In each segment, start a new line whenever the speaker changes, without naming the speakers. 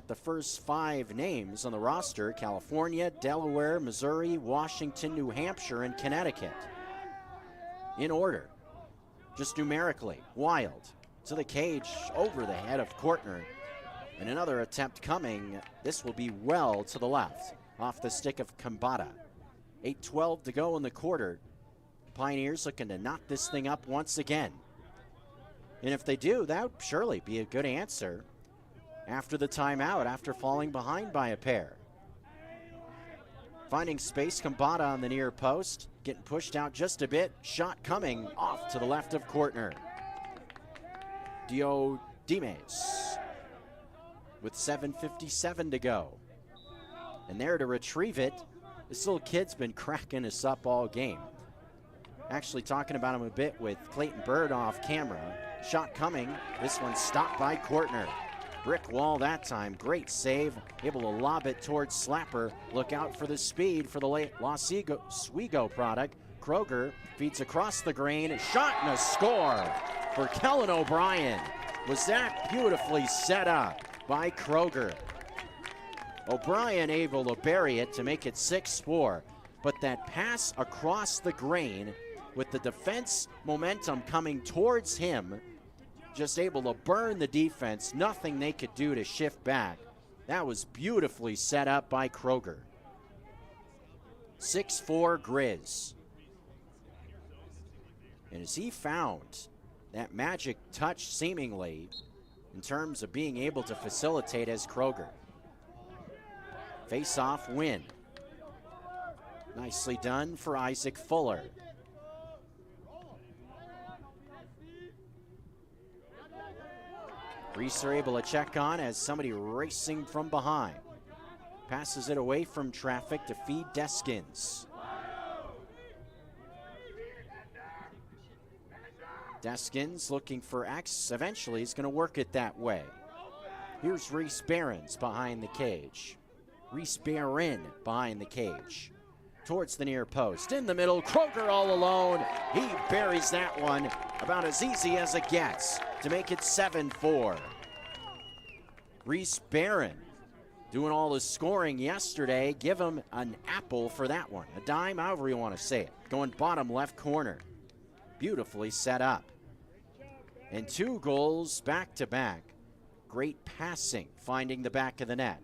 the first 5 names on the roster: California, Delaware, Missouri, Washington, New Hampshire, and Connecticut. In order, just numerically. Wild to the cage, over the head of Kortner. And another attempt coming. This will be well to the left, off the stick of Kambata. 8:12 to go in the quarter. Pioneers looking to knock this thing up once again. And if they do, that would surely be a good answer after the timeout, after falling behind by a pair. Finding space, Kambata on the near post, getting pushed out just a bit. Shot coming off to the left of Kortner. Dimes with 7:57 to go. And there to retrieve it, this little kid's been cracking us up all game. Actually talking about him a bit with Clayton Bird off camera. Shot coming, this one stopped by Kortner. Brick wall that time, great save, able to lob it towards Slapper. Look out for the speed for the late Oswego product. Kroger feeds across the green, a shot and a score for Kellen O'Brien. Was that beautifully set up by Kroger. O'Brien able to bury it to make it 6-4, but that pass across the grain with the defense momentum coming towards him, just able to burn the defense, nothing they could do to shift back. That was beautifully set up by Kroger. 6-4 Griz. And as he found that magic touch seemingly in terms of being able to facilitate as Kroger. Face-off win. Nicely done for Isaac Fuller. Reese are able to check on as somebody racing from behind. Passes it away from traffic to feed Deskins. Deskins looking for X. Eventually he's going to work it that way. Here's Reese Barons behind the cage. Reese Barron behind the cage. Towards the near post. In the middle, Kroger all alone. He buries that one about as easy as it gets to make it 7-4. Reese Barron doing all the scoring yesterday. Give him an apple for that one. A dime, however you want to say it. Going bottom left corner. Beautifully set up. And 2 goals back to back. Great passing, finding the back of the net.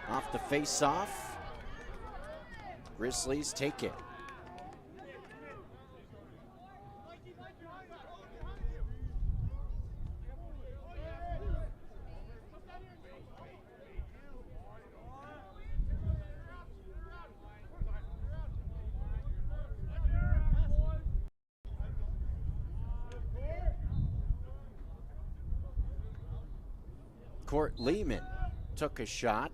Off the face-off, Grizzlies take it. Court Lehman took a shot.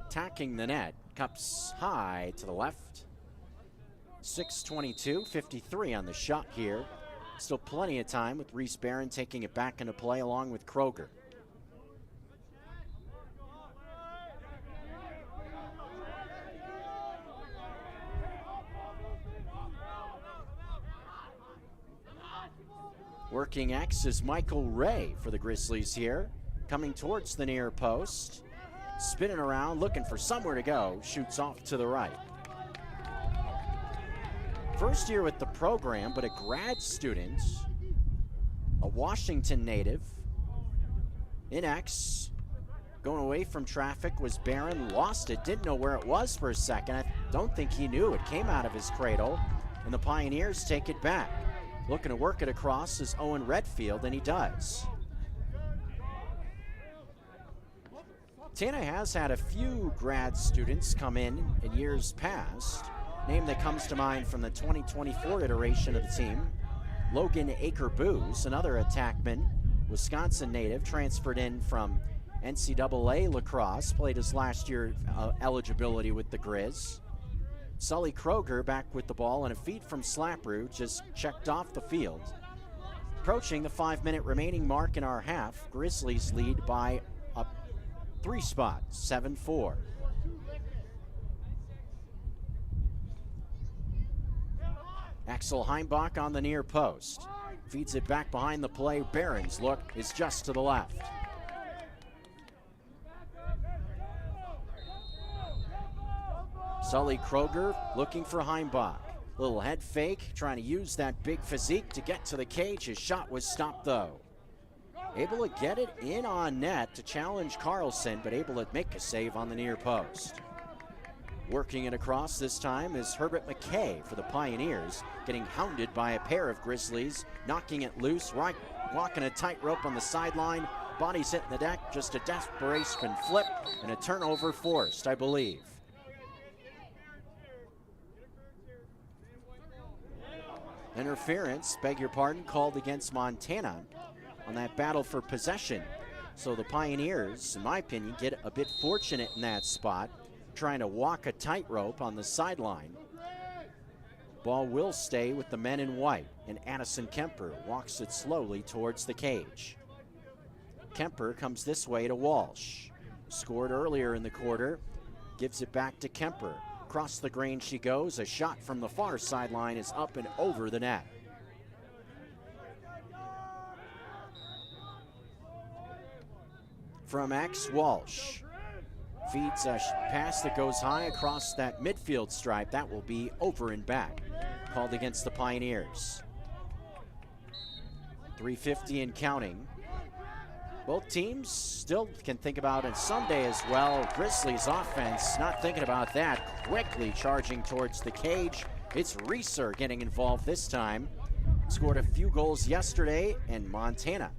Tacking the net, cups high to the left. 6:22, 53 on the shot here. Still plenty of time with Reese Barron taking it back into play along with Kroger. Working X is Michael Ray for the Grizzlies here. Coming towards the near post. Spinning around, looking for somewhere to go. Shoots off to the right. First year with the program, but a grad student. A Washington native. In X. Going away from traffic was Barron. Lost it, didn't know where it was for a second. I don't think he knew it came out of his cradle. And the Pioneers take it back. Looking to work it across is Owen Redfield, and he does. Tana has had a few grad students come in years past. Name that comes to mind from the 2024 iteration of the team, Logan Aker-Booz, another attackman, Wisconsin native, transferred in from NCAA lacrosse, played his last year eligibility with the Griz. Sully Kroger back with the ball, and a feed from Slapper just checked off the field. Approaching the 5-minute remaining mark in our half, Grizzlies lead by a 3 spot, 7-4. Axel Heimbach on the near post. Feeds it back behind the play. Barron's look is just to the left. Sully Kroger looking for Heimbach. Little head fake, trying to use that big physique to get to the cage. His shot was stopped though. Able to get it in on net to challenge Carlson, but able to make a save on the near post. Working it across this time is Herbert McKay for the Pioneers, getting hounded by a pair of Grizzlies, knocking it loose, walking a tightrope on the sideline, bodies hitting the deck, just a desperation flip, and a turnover forced, I believe. Interference, beg your pardon, called against Montana on that battle for possession. So the Pioneers, in my opinion, get a bit fortunate in that spot, trying to walk a tightrope on the sideline. Ball will stay with the men in white, and Addison Kemper walks it slowly towards the cage. Kemper comes this way to Walsh. Scored earlier in the quarter, gives it back to Kemper. Across the green she goes. A shot from the far sideline is up and over the net. From X, Walsh feeds a pass that goes high across that midfield stripe. That will be over and back. Called against the Pioneers. 3:50 and counting. Both teams still can think about it Sunday as well. Grizzlies offense, not thinking about that. Quickly charging towards the cage. It's Reeser getting involved this time. Scored a few goals yesterday, and Montana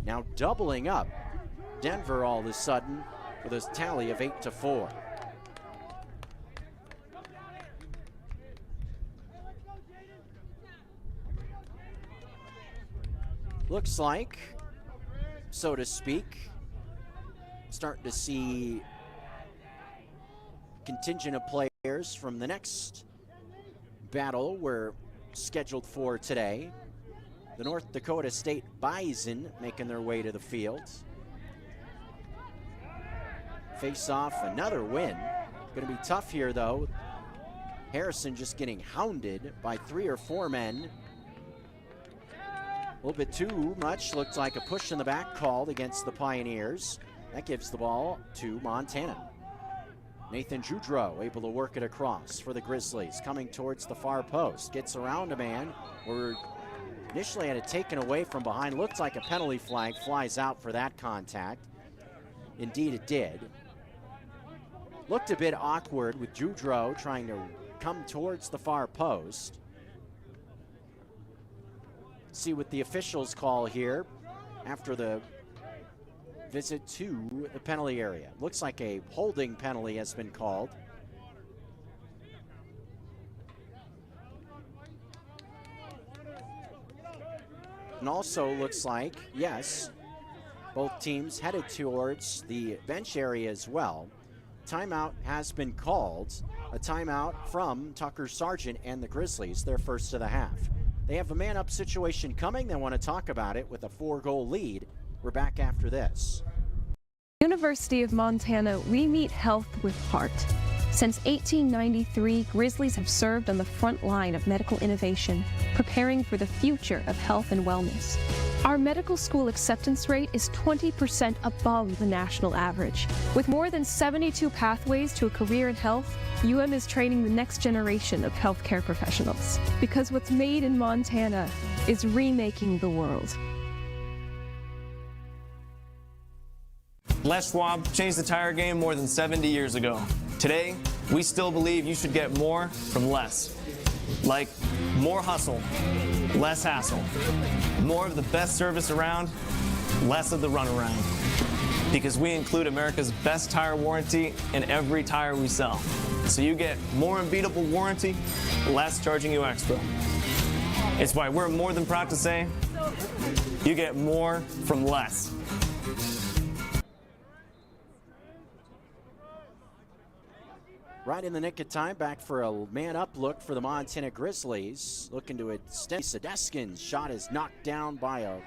now doubling up Denver all of a sudden with a tally of 8-4. Looks like, so to speak, starting to see contingent of players from the next battle we're scheduled for today. The North Dakota State Bison making their way to the field. Face off, another win. Gonna be tough here though. Harrison just getting hounded by 3 or 4 men. A little bit too much. Looks like a push in the back called against the Pioneers. That gives the ball to Montana. Nathan Joudreau able to work it across for the Grizzlies. Coming towards the far post. Gets around a man. We're initially had it taken away from behind. Looked like a penalty flag flies out for that contact. Indeed it did. Looked a bit awkward with Joudreau trying to come towards the far post. See what the officials call here after the visit to the penalty area. Looks like a holding penalty has been called. And also looks like, yes, both teams headed towards the bench area as well. Timeout has been called. A timeout from Tucker Sargent and the Grizzlies, their first of the half. They have a man-up situation coming. They want to talk about it with a 4-goal lead. We're back after this.
University of Montana, we meet health with heart. Since 1893, Grizzlies have served on the front line of medical innovation, preparing for the future of health and wellness. Our medical school acceptance rate is 20% above the national average. With more than 72 pathways to a career in health, UM is training the next generation of healthcare professionals. Because what's made in Montana is remaking the world.
Les Schwab changed the tire game more than 70 years ago. Today, we still believe you should get more from less. Like more hustle, less hassle. More of the best service around, less of the runaround. Because we include America's best tire warranty in every tire we sell. So you get more unbeatable warranty, less charging you extra. It's why we're more than proud to say, you get more from less.
Right in the nick of time, back for a man-up look for the Montana Grizzlies. Looking to extend. Sadeskin's shot is knocked down by a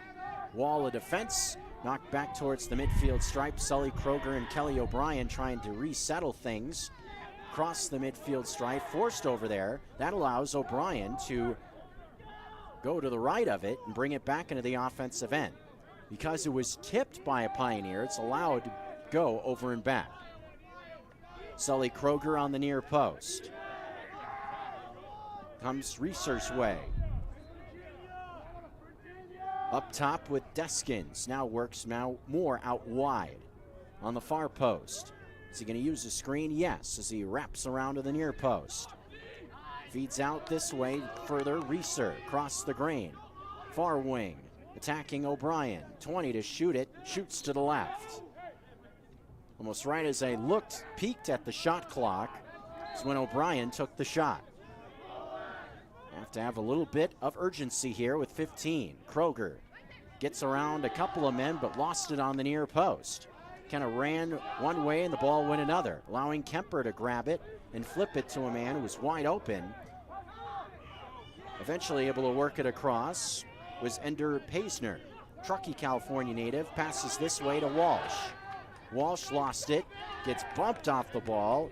wall of defense. Knocked back towards the midfield stripe. Sully Kroger and Kelly O'Brien trying to resettle things. Across the midfield stripe, forced over there. That allows O'Brien to go to the right of it and bring it back into the offensive end. Because it was tipped by a Pioneer, it's allowed to go over and back. Sully Kroger on the near post. Comes Research way. Up top with Deskins. Now works more out wide on the far post. Is he going to use the screen? Yes, as he wraps around to the near post. Feeds out this way further. Reeser across the green. Far wing. Attacking O'Brien. 20 to shoot it. Shoots to the left. Almost right as I peeked at the shot clock, is when O'Brien took the shot. Have to have a little bit of urgency here with 15. Kroger gets around a couple of men, but lost it on the near post. Kind of ran one way and the ball went another, allowing Kemper to grab it and flip it to a man who was wide open. Eventually able to work it across was Ender Paisner. Truckee, California native, passes this way to Walsh. Walsh lost it, gets bumped off the ball.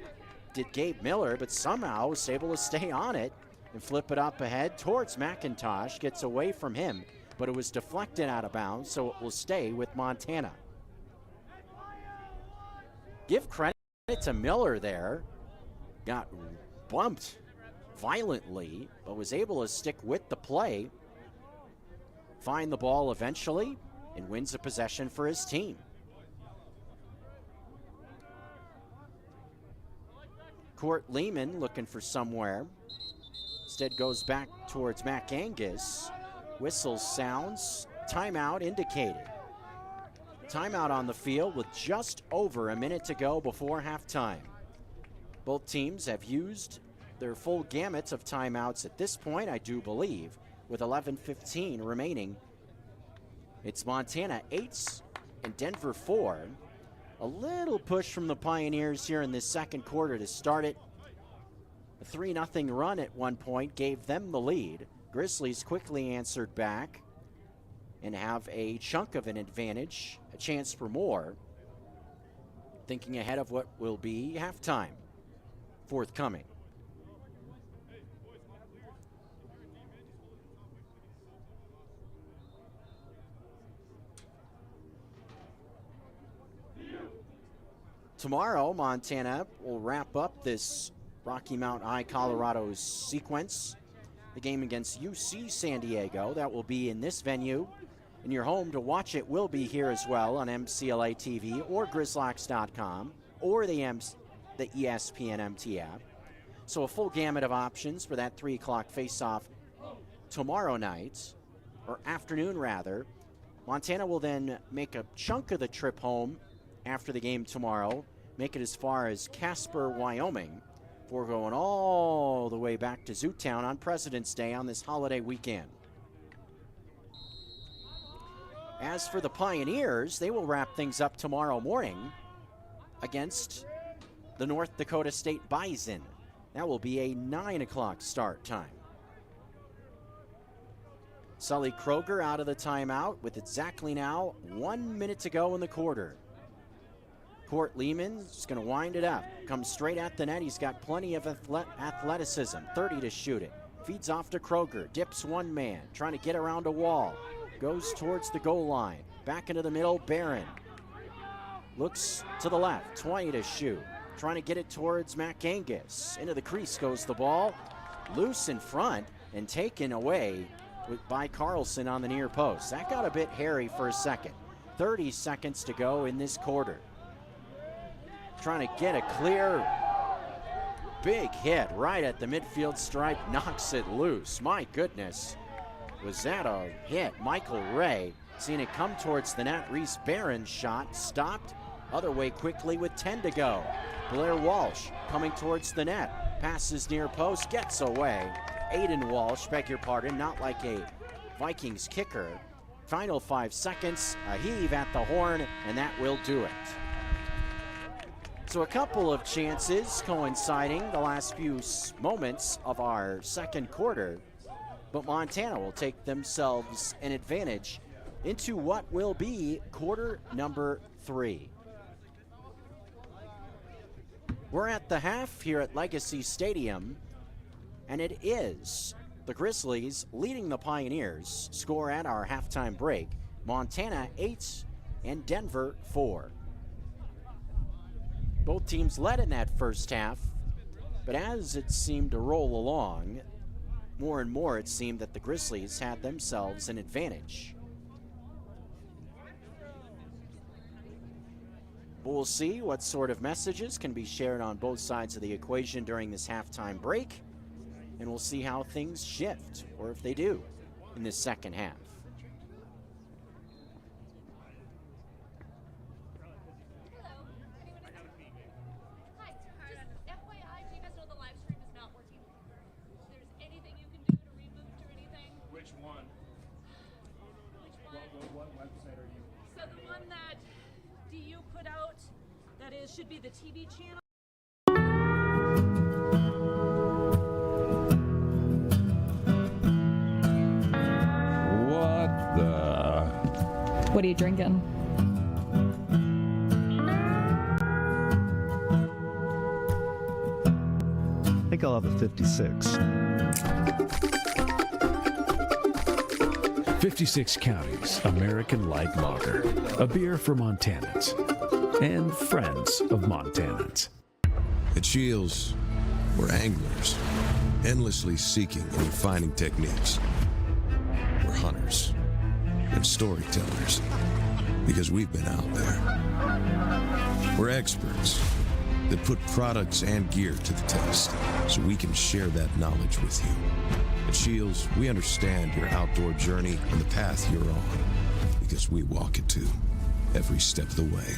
Did Gabe Miller, but somehow was able to stay on it and flip it up ahead towards McIntosh. Gets away from him, but it was deflected out of bounds, so it will stay with Montana. Give credit to Miller there. Got bumped violently, but was able to stick with the play, find the ball eventually, and wins a possession for his team. Court Lehman looking for somewhere. Instead goes back towards Mac Angus. Whistle sounds. Timeout indicated. Timeout on the field with just over a minute to go before halftime. Both teams have used their full gamut of timeouts at this point, I do believe, with 11:15 remaining. It's Montana 8 and Denver 4. A little push from the Pioneers here in this second quarter to start it. A 3-0 run at one point gave them the lead. Grizzlies quickly answered back and have a chunk of an advantage, a chance for more. Thinking ahead of what will be halftime forthcoming. Tomorrow, Montana will wrap up this Rocky Mount High Colorado sequence. The game against UC San Diego, that will be in this venue. And your home to watch it will be here as well on MCLA TV or GrizLax.com or the ESPN MT app. So a full gamut of options for that 3 o'clock face-off tomorrow night, or afternoon rather. Montana will then make a chunk of the trip home after the game tomorrow, make it as far as Casper, Wyoming, before going all the way back to Zootown on President's Day on this holiday weekend. As for the Pioneers, they will wrap things up tomorrow morning against the North Dakota State Bison. That will be a 9 o'clock start time. Sully Kroger out of the timeout with exactly now 1 minute to go in the quarter. Court Lehman is going to wind it up. Comes straight at the net. He's got plenty of athleticism. 30 to shoot it. Feeds off to Kroger. Dips one man. Trying to get around a wall. Goes towards the goal line. Back into the middle. Barron. Looks to the left. 20 to shoot. Trying to get it towards Mac Angus. Into the crease goes the ball. Loose in front and taken away by Carlson on the near post. That got a bit hairy for a second. 30 seconds to go in this quarter. Trying to get a clear, big hit right at the midfield stripe, knocks it loose. My goodness, was that a hit? Michael Ray seeing it come towards the net. Reese Barron's shot stopped. Other way quickly with 10 to go. Blair Walsh coming towards the net. Passes near post, gets away. Aiden Walsh, beg your pardon, not like a Vikings kicker. Final 5 seconds, a heave at the horn, and that will do it. So a couple of chances coinciding the last few moments of our second quarter, but Montana will take themselves an advantage into what will be quarter number 3. We're at the half here at Legacy Stadium, and it is the Grizzlies leading the Pioneers. Score at our halftime break, Montana 8 and Denver 4. Both teams led in that first half, but as it seemed to roll along, more and more it seemed that the Grizzlies had themselves an advantage. We'll see what sort of messages can be shared on both sides of the equation during this halftime break, and we'll see how things shift, or if they do, in this second half.
Should be the TV channel.
What are you drinking?
I think I'll have a 56.
56 Counties American Light Lager, a beer for Montanans and friends of Montanans.
At Shields, we're anglers, endlessly seeking and refining techniques. We're hunters and storytellers, because we've been out there. We're experts that put products and gear to the test, so we can share that knowledge with you. At Shields, we understand your outdoor journey and the path you're on, because we walk it too, every step of the way.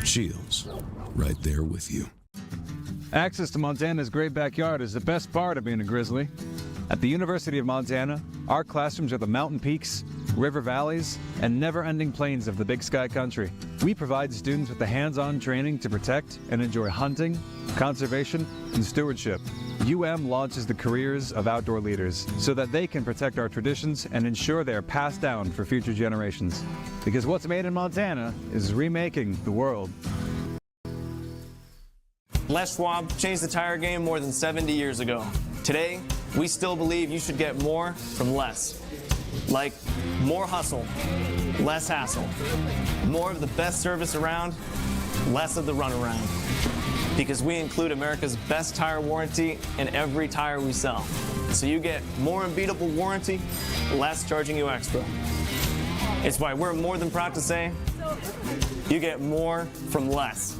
Shields, right there with you.
Access to Montana's great backyard is the best part of being a Grizzly. At the University of Montana, our classrooms are the mountain peaks, river valleys, and never-ending plains of the Big Sky Country. We provide students with the hands-on training to protect and enjoy hunting, conservation, and stewardship. UM launches the careers of outdoor leaders so that they can protect our traditions and ensure they are passed down for future generations. Because what's made in Montana is remaking the world.
Les Schwab changed the tire game more than 70 years ago. Today, we still believe you should get more from less. Like more hustle, less hassle. More of the best service around, less of the runaround. Because we include America's best tire warranty in every tire we sell. So you get more unbeatable warranty, less charging you extra. It's why we're more than proud to say, you get more from less.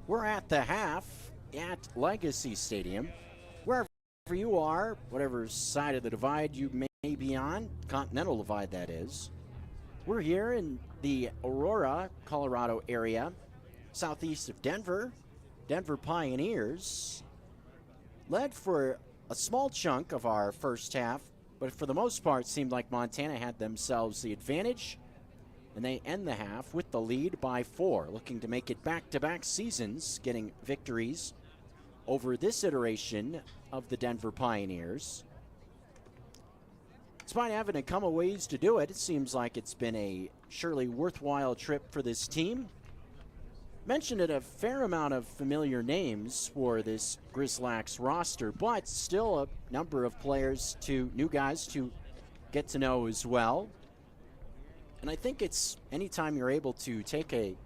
We're at the half at Legacy Stadium. Wherever you are, whatever side of the divide you may be on, continental divide that is, we're here in the Aurora, Colorado area, southeast of Denver. Denver Pioneers led for a small chunk of our first half, but for the most part seemed like Montana had themselves the advantage. And they end the half with the lead by 4, looking to make it back-to-back seasons, getting victories over this iteration of the Denver Pioneers. Despite having to come a ways to do it, it seems like it's been a surely worthwhile trip for this team. mentioned it, a fair amount of familiar names for this Griz Lax roster, but still a number of players, new guys to get to know as well. And I think it's anytime you're able to take a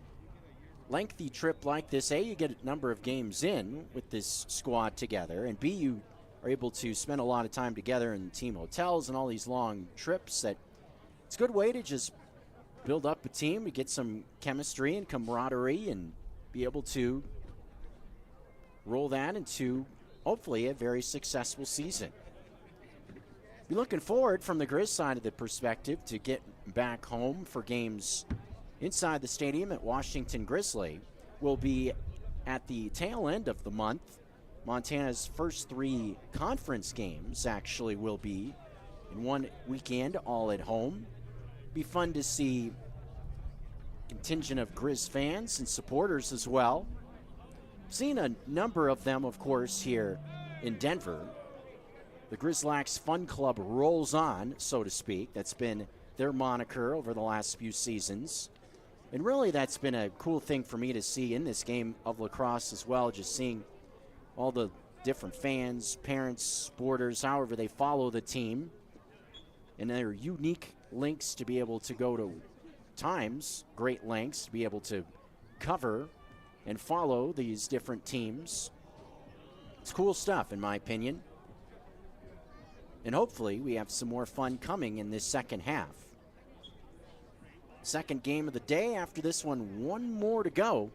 lengthy trip like this, A, you get a number of games in with this squad together, and B, you are able to spend a lot of time together in team hotels and all these long trips. That it's a good way to just build up a team, to get some chemistry and camaraderie, and be able to roll that into hopefully a very successful season. Be looking forward from the Griz side of the perspective to get back home for games inside the stadium at Washington Grizzly. Will be at the tail end of the month. Montana's first 3 conference games actually will be in one weekend, all at home. Be fun to see contingent of Griz fans and supporters as well. Seen a number of them, of course, here in Denver. The Griz Lax Fun Club rolls on, so to speak. That's been their moniker over the last few seasons. And really, that's been a cool thing for me to see in this game of lacrosse as well, just seeing all the different fans, parents, supporters, however they follow the team, and their unique links to be able to go to times, great lengths, to be able to cover and follow these different teams. It's cool stuff, in my opinion. And hopefully we have some more fun coming in this second half. Second game of the day. After this one more to go.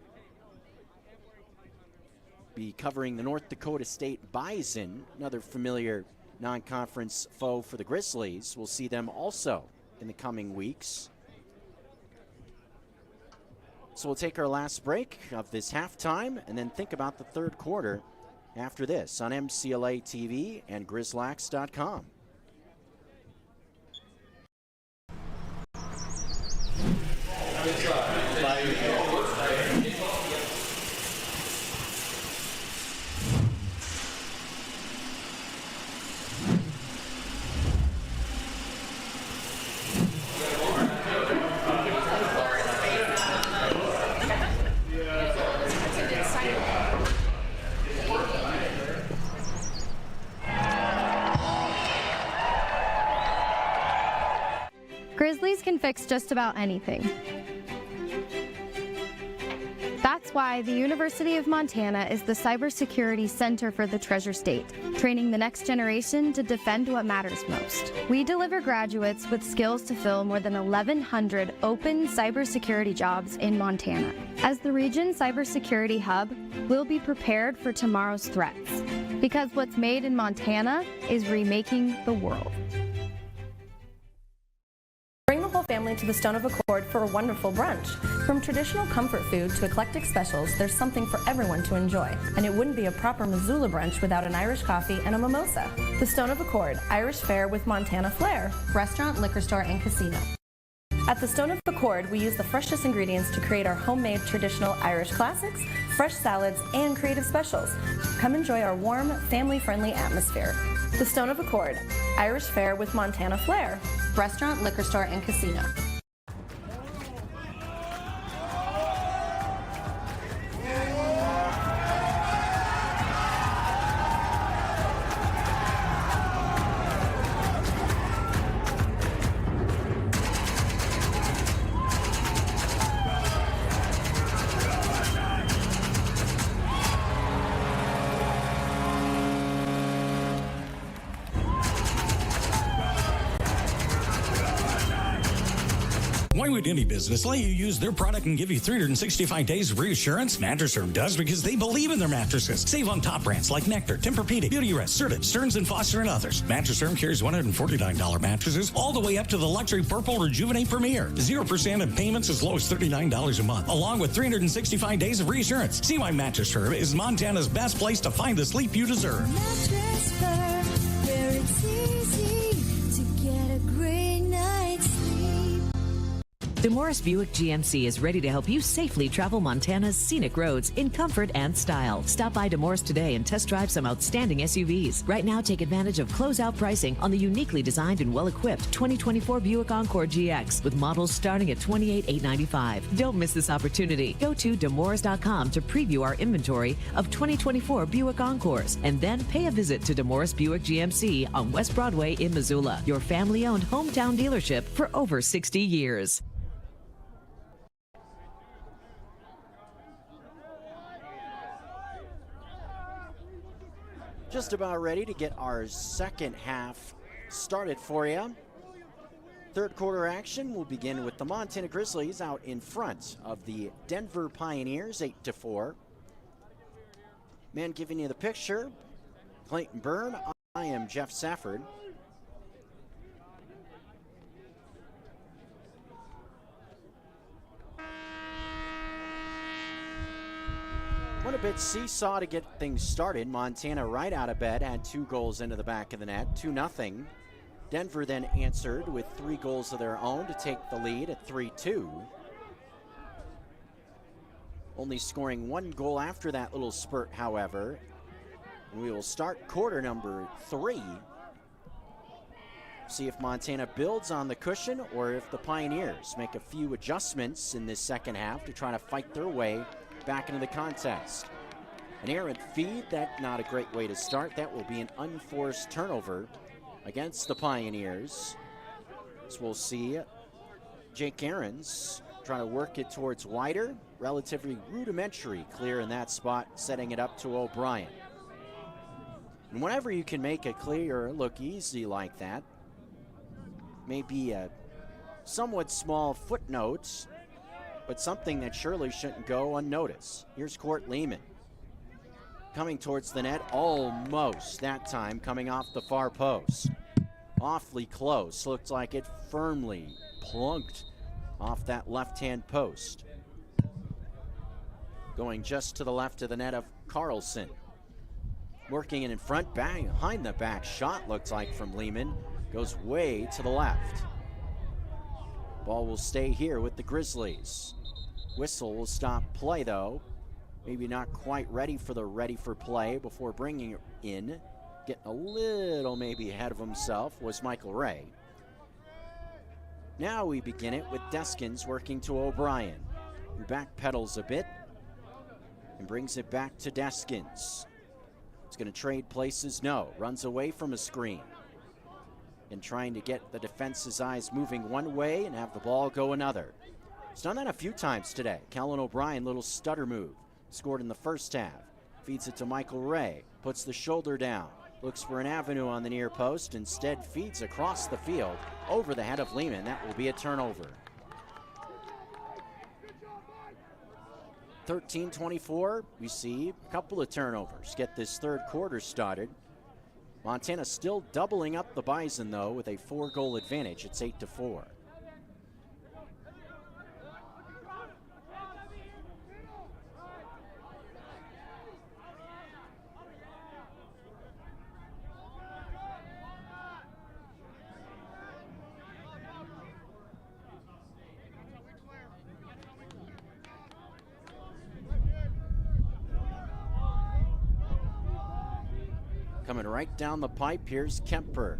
Be covering the North Dakota State Bison, another familiar non-conference foe for the Grizzlies. We'll see them also in the coming weeks. So we'll take our last break of this halftime and then think about the third quarter after this on MCLA TV and GrizLax.com.
Grizzlies can fix just about anything. That's why the University of Montana is the cybersecurity center for the Treasure State, training the next generation to defend what matters most. We deliver graduates with skills to fill more than 1,100 open cybersecurity jobs in Montana. As the region's cybersecurity hub, we'll be prepared for tomorrow's threats, because what's made in Montana is remaking the world.
Bring the whole family to the Stone of Accord for a wonderful brunch. From traditional comfort food to eclectic specials, there's something for everyone to enjoy. And it wouldn't be a proper Missoula brunch without an Irish coffee and a mimosa. The Stone of Accord, Irish fare with Montana flair. Restaurant, liquor store, and casino. At the Stone of Accord, we use the freshest ingredients to create our homemade traditional Irish classics, fresh salads, and creative specials. Come enjoy our warm, family-friendly atmosphere. The Stone of Accord, Irish fare with Montana flair. Restaurant, liquor store, and casino.
Why would any business let you use their product and give you 365 days of reassurance? Mattress Firm does because they believe in their mattresses. Save on top brands like Nectar, Tempur-Pedic, Beautyrest, Serta, Stearns & Foster, and others. Mattress Firm carries $149 mattresses all the way up to the luxury Purple Rejuvenate Premier. 0% in payments as low as $39 a month, along with 365 days of reassurance. See why Mattress Firm is Montana's best place to find the sleep you deserve.
Mattress Firm, where it's easy to get a great night's sleep.
DeMorris Buick GMC is ready to help you safely travel Montana's scenic roads in comfort and style. Stop by DeMorris today and test drive some outstanding SUVs. Right now, take advantage of closeout pricing on the uniquely designed and well-equipped 2024 Buick Encore GX with models starting at $28,895. Don't miss this opportunity. Go to demorris.com to preview our inventory of 2024 Buick Encores and then pay a visit to DeMorris Buick GMC on West Broadway in Missoula, your family-owned hometown dealership for over 60 years.
Just about ready to get our second half started for you. Third quarter action will begin with the Montana Grizzlies out in front of the Denver Pioneers, 8-4. Man giving you the picture, Clayton Byrne. I am Jeff Safford. Went a bit seesaw to get things started. Montana right out of bed, had 2 goals into the back of the net, 2-0. Denver then answered with 3 goals of their own to take the lead at 3-2. Only scoring 1 goal after that little spurt, however. We will start quarter number 3. See if Montana builds on the cushion or if the Pioneers make a few adjustments in this second half to try to fight their way back into the contest. An errant feed, that's not a great way to start. That will be an unforced turnover against the Pioneers. As we'll see Jake Ahrens trying to work it towards wider, relatively rudimentary clear in that spot, setting it up to O'Brien. And whenever you can make a clear look easy like that, maybe a somewhat small footnote, but something that surely shouldn't go unnoticed. Here's Court Lehman. Coming towards the net, almost that time coming off the far post. Awfully close, looked like it firmly plunked off that left-hand post. Going just to the left of the net of Carlson. Working it in front, bang, behind the back shot looks like from Lehman. Goes way to the left. Ball will stay here with the Grizzlies. Whistle will stop play though. Maybe not quite ready for play before bringing it in. Getting a little maybe ahead of himself was Michael Ray. Now we begin it with Deskins working to O'Brien, who backpedals a bit and brings it back to Deskins. It's going to trade places, no. Runs away from a screen. And trying to get the defense's eyes moving one way and have the ball go another. He's done that a few times today. Kellen O'Brien, little stutter move. Scored in the first half. Feeds it to Michael Ray. Puts the shoulder down. Looks for an avenue on the near post. Instead feeds across the field over the head of Lehman. That will be a turnover. 13-24. We see a couple of turnovers. Get this third quarter started. Montana still doubling up the Bison, though, with a 4-goal advantage. It's 8-4. Coming right down the pipe, here's Kemper.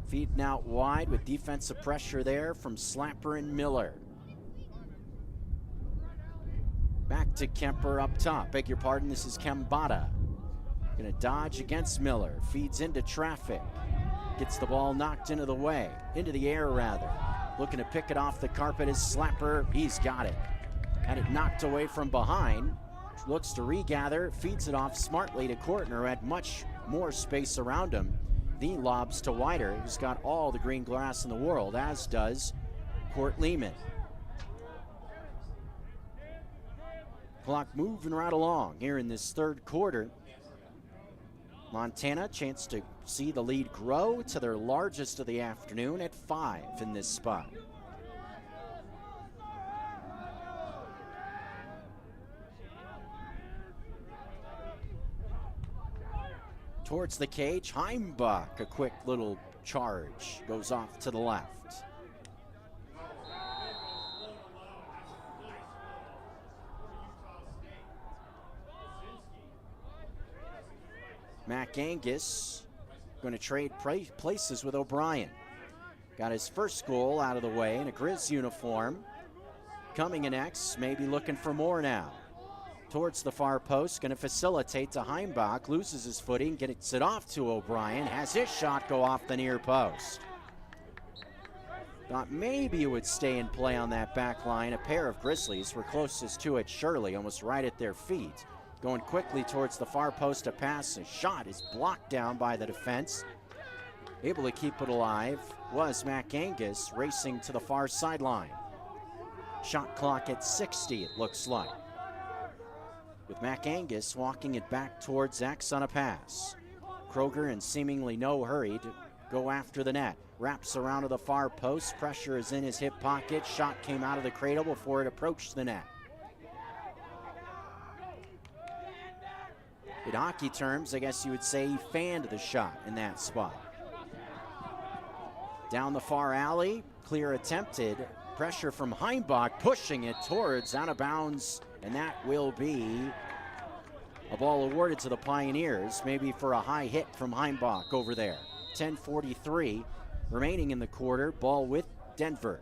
Feeding out wide with defensive pressure there from Slapper and Miller. Back to Kemper up top. Beg your pardon, this is Kembata. Gonna dodge against Miller. Feeds into traffic. Gets the ball knocked into the air rather. Looking to pick it off the carpet is Slapper. He's got it. Had it knocked away from behind. Looks to regather, feeds it off smartly to Kortner, had much more space around him. The lobs to Wider, who's got all the green grass in the world, as does Court Lehman. Clock moving right along here in this third quarter. Montana, chance to see the lead grow to their largest of the afternoon at 5 in this spot. Towards the cage, Heimbach, a quick little charge, goes off to the left. Mac Angus going to trade places with O'Brien. Got his first goal out of the way in a Griz uniform. Coming in X, maybe looking for more now. Towards the far post, going to facilitate to Heimbach, loses his footing, gets it off to O'Brien, has his shot go off the near post. Thought maybe it would stay in play on that back line. A pair of Grizzlies were closest to it, surely, almost right at their feet. Going quickly towards the far post to pass. A shot is blocked down by the defense. Able to keep it alive was Mac Angus, racing to the far sideline. Shot clock at 60, it looks like. With Mac Angus walking it back towards X on a pass. Kroger in seemingly no hurry to go after the net. Wraps around to the far post. Pressure is in his hip pocket. Shot came out of the cradle before it approached the net. In hockey terms, I guess you would say he fanned the shot in that spot. Down the far alley, clear attempted. Pressure from Heimbach, pushing it towards out of bounds, and that will be a ball awarded to the Pioneers, maybe for a high hit from Heimbach over there. 10:43 remaining in the quarter, ball with Denver.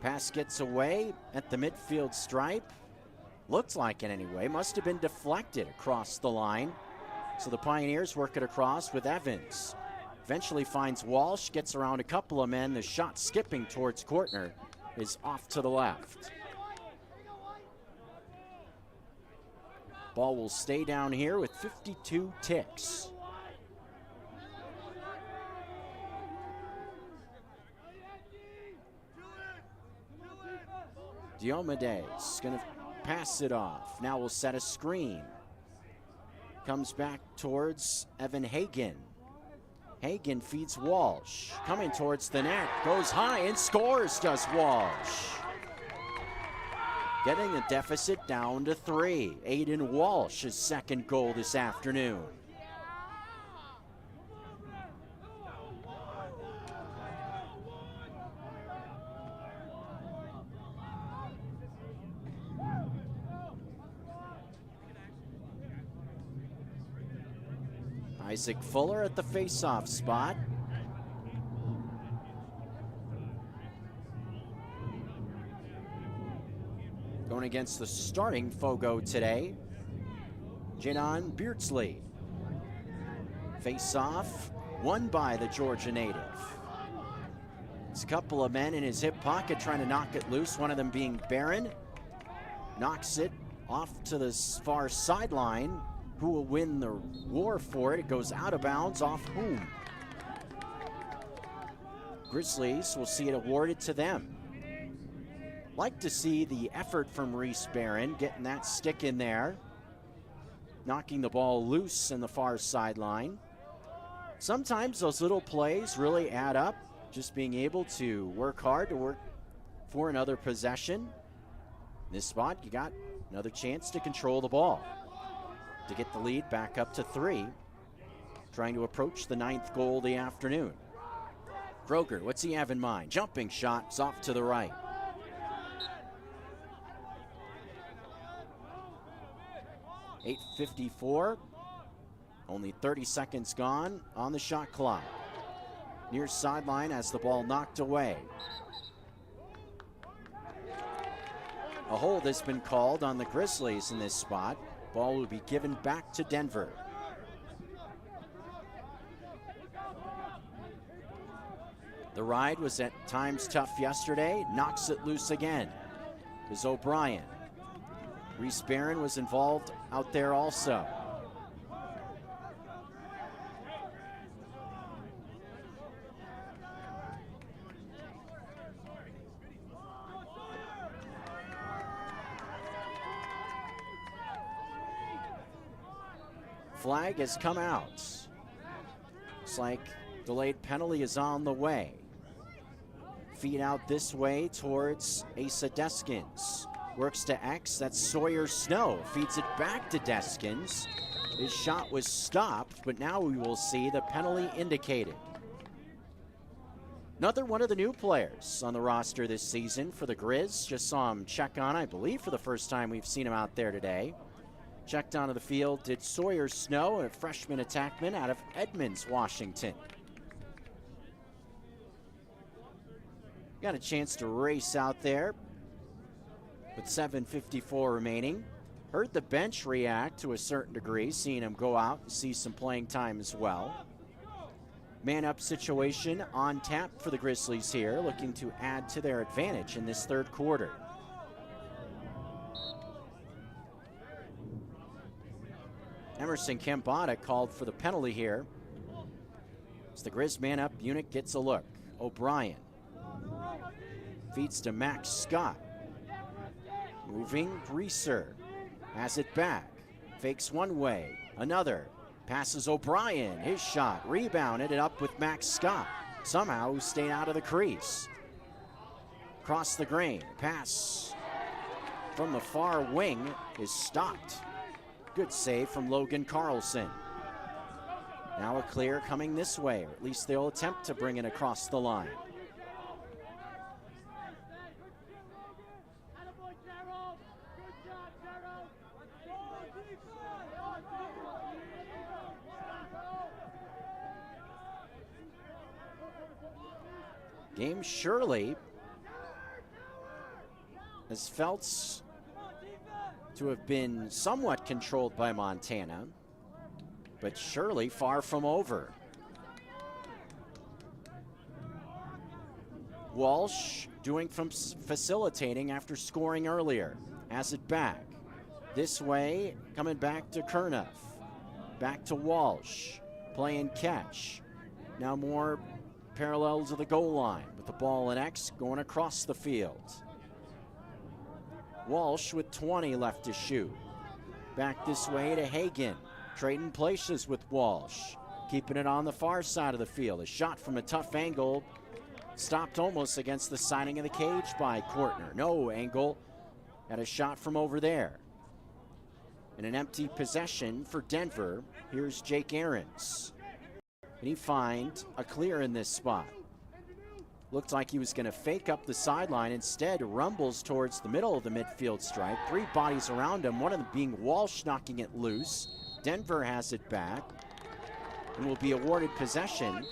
Pass gets away at the midfield stripe. Looked like it anyway. Must have been deflected across the line. So the Pioneers work it across with Evans. Eventually finds Walsh, gets around a couple of men. The shot skipping towards Kortner is off to the left. Ball will stay down here with 52 ticks. Diomedes going to pass it off. Now we'll set a screen. Comes back towards Evan Hagen. Hagen feeds Walsh. Coming towards the net. Goes high and scores, does Walsh. Getting the deficit down to 3. Aiden Walsh, his second goal this afternoon. Isaac Fuller at the face-off spot. Going against the starting Fogo today, Janon Beardsley. Face-off, won by the Georgia native. It's a couple of men in his hip pocket trying to knock it loose, one of them being Barron. Knocks it off to the far sideline. Who will win the war for it? It goes out of bounds, off whom? Grizzlies will see it awarded to them. Like to see the effort from Reese Barron, getting that stick in there. Knocking the ball loose in the far sideline. Sometimes those little plays really add up. Just being able to work hard to work for another possession. In this spot, you got another chance to control the ball. To get the lead back up to 3. Trying to approach the 9th goal of the afternoon. Kroger, what's he have in mind? Jumping shots off to the right. .854. Only 30 seconds gone on the shot clock. Near sideline has the ball knocked away. A hold has been called on the Grizzlies in this spot. Ball will be given back to Denver. The ride was at times tough yesterday. Knocks it loose again. Is O'Brien. Reese Barron was involved out there also. Flag has come out. Looks like delayed penalty is on the way. Feed out this way towards Asa Deskins. Works to X, that's Sawyer Snow. Feeds it back to Deskins. His shot was stopped, but now we will see the penalty indicated. Another one of the new players on the roster this season for the Griz. Just saw him check on, I believe, for the first time we've seen him out there today. Checked onto the field, did Sawyer Snow, a freshman attackman out of Edmonds, Washington. Got a chance to race out there with 7:54 remaining. Heard the bench react to a certain degree, seeing him go out and see some playing time as well. Man-up situation on tap for the Grizzlies here, looking to add to their advantage in this third quarter. Emerson Kambata called for the penalty here. As the Grizz man-up unit gets a look. O'Brien feeds to Max Scott. Moving, Reeser has it back. Fakes one way, another. Passes O'Brien, his shot, rebounded and up with Max Scott. Somehow stayed out of the crease. Across the grain, pass from the far wing is stopped. Good save from Logan Carlson. Now a clear coming this way, or at least they'll attempt to bring it across the line. Game surely has felt to have been somewhat controlled by Montana, but surely far from over. Walsh doing some facilitating after scoring earlier. Has it back. This way, coming back to Kurnoff. Back to Walsh, playing catch. Now more parallel to the goal line with the ball in X going across the field. Walsh with 20 left to shoot. Back this way to Hagan. Trading places with Walsh. Keeping it on the far side of the field. A shot from a tough angle. Stopped almost against the siding of the cage by Kortner. No angle. Had a shot from over there. And an empty possession for Denver. Here's Jake Ahrens. And he finds a clear in this spot. Looked like he was going to fake up the sideline. Instead, rumbles towards the middle of the midfield stripe. Three bodies around him, one of them being Walsh knocking it loose. Denver has it back and will be awarded possession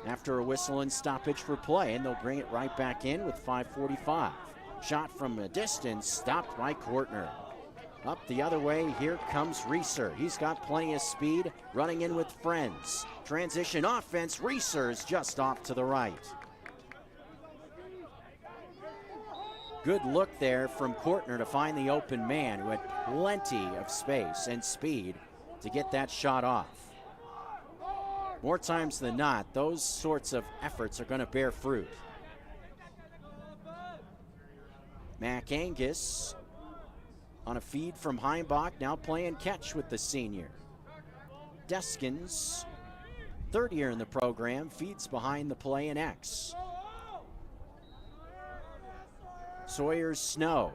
after a whistle and stoppage for play, and they'll bring it right back in with 5:45. Shot from a distance, stopped by Kortner. Up the other way, here comes Reeser. He's got plenty of speed, running in with friends. Transition offense, Reeser's just off to the right. Good look there from Kortner to find the open man who had plenty of space and speed to get that shot off. More times than not, those sorts of efforts are going to bear fruit. Mac Angus on a feed from Heimbach, now playing catch with the senior. Deskins, third year in the program, feeds behind the play in X. Sawyer Snow.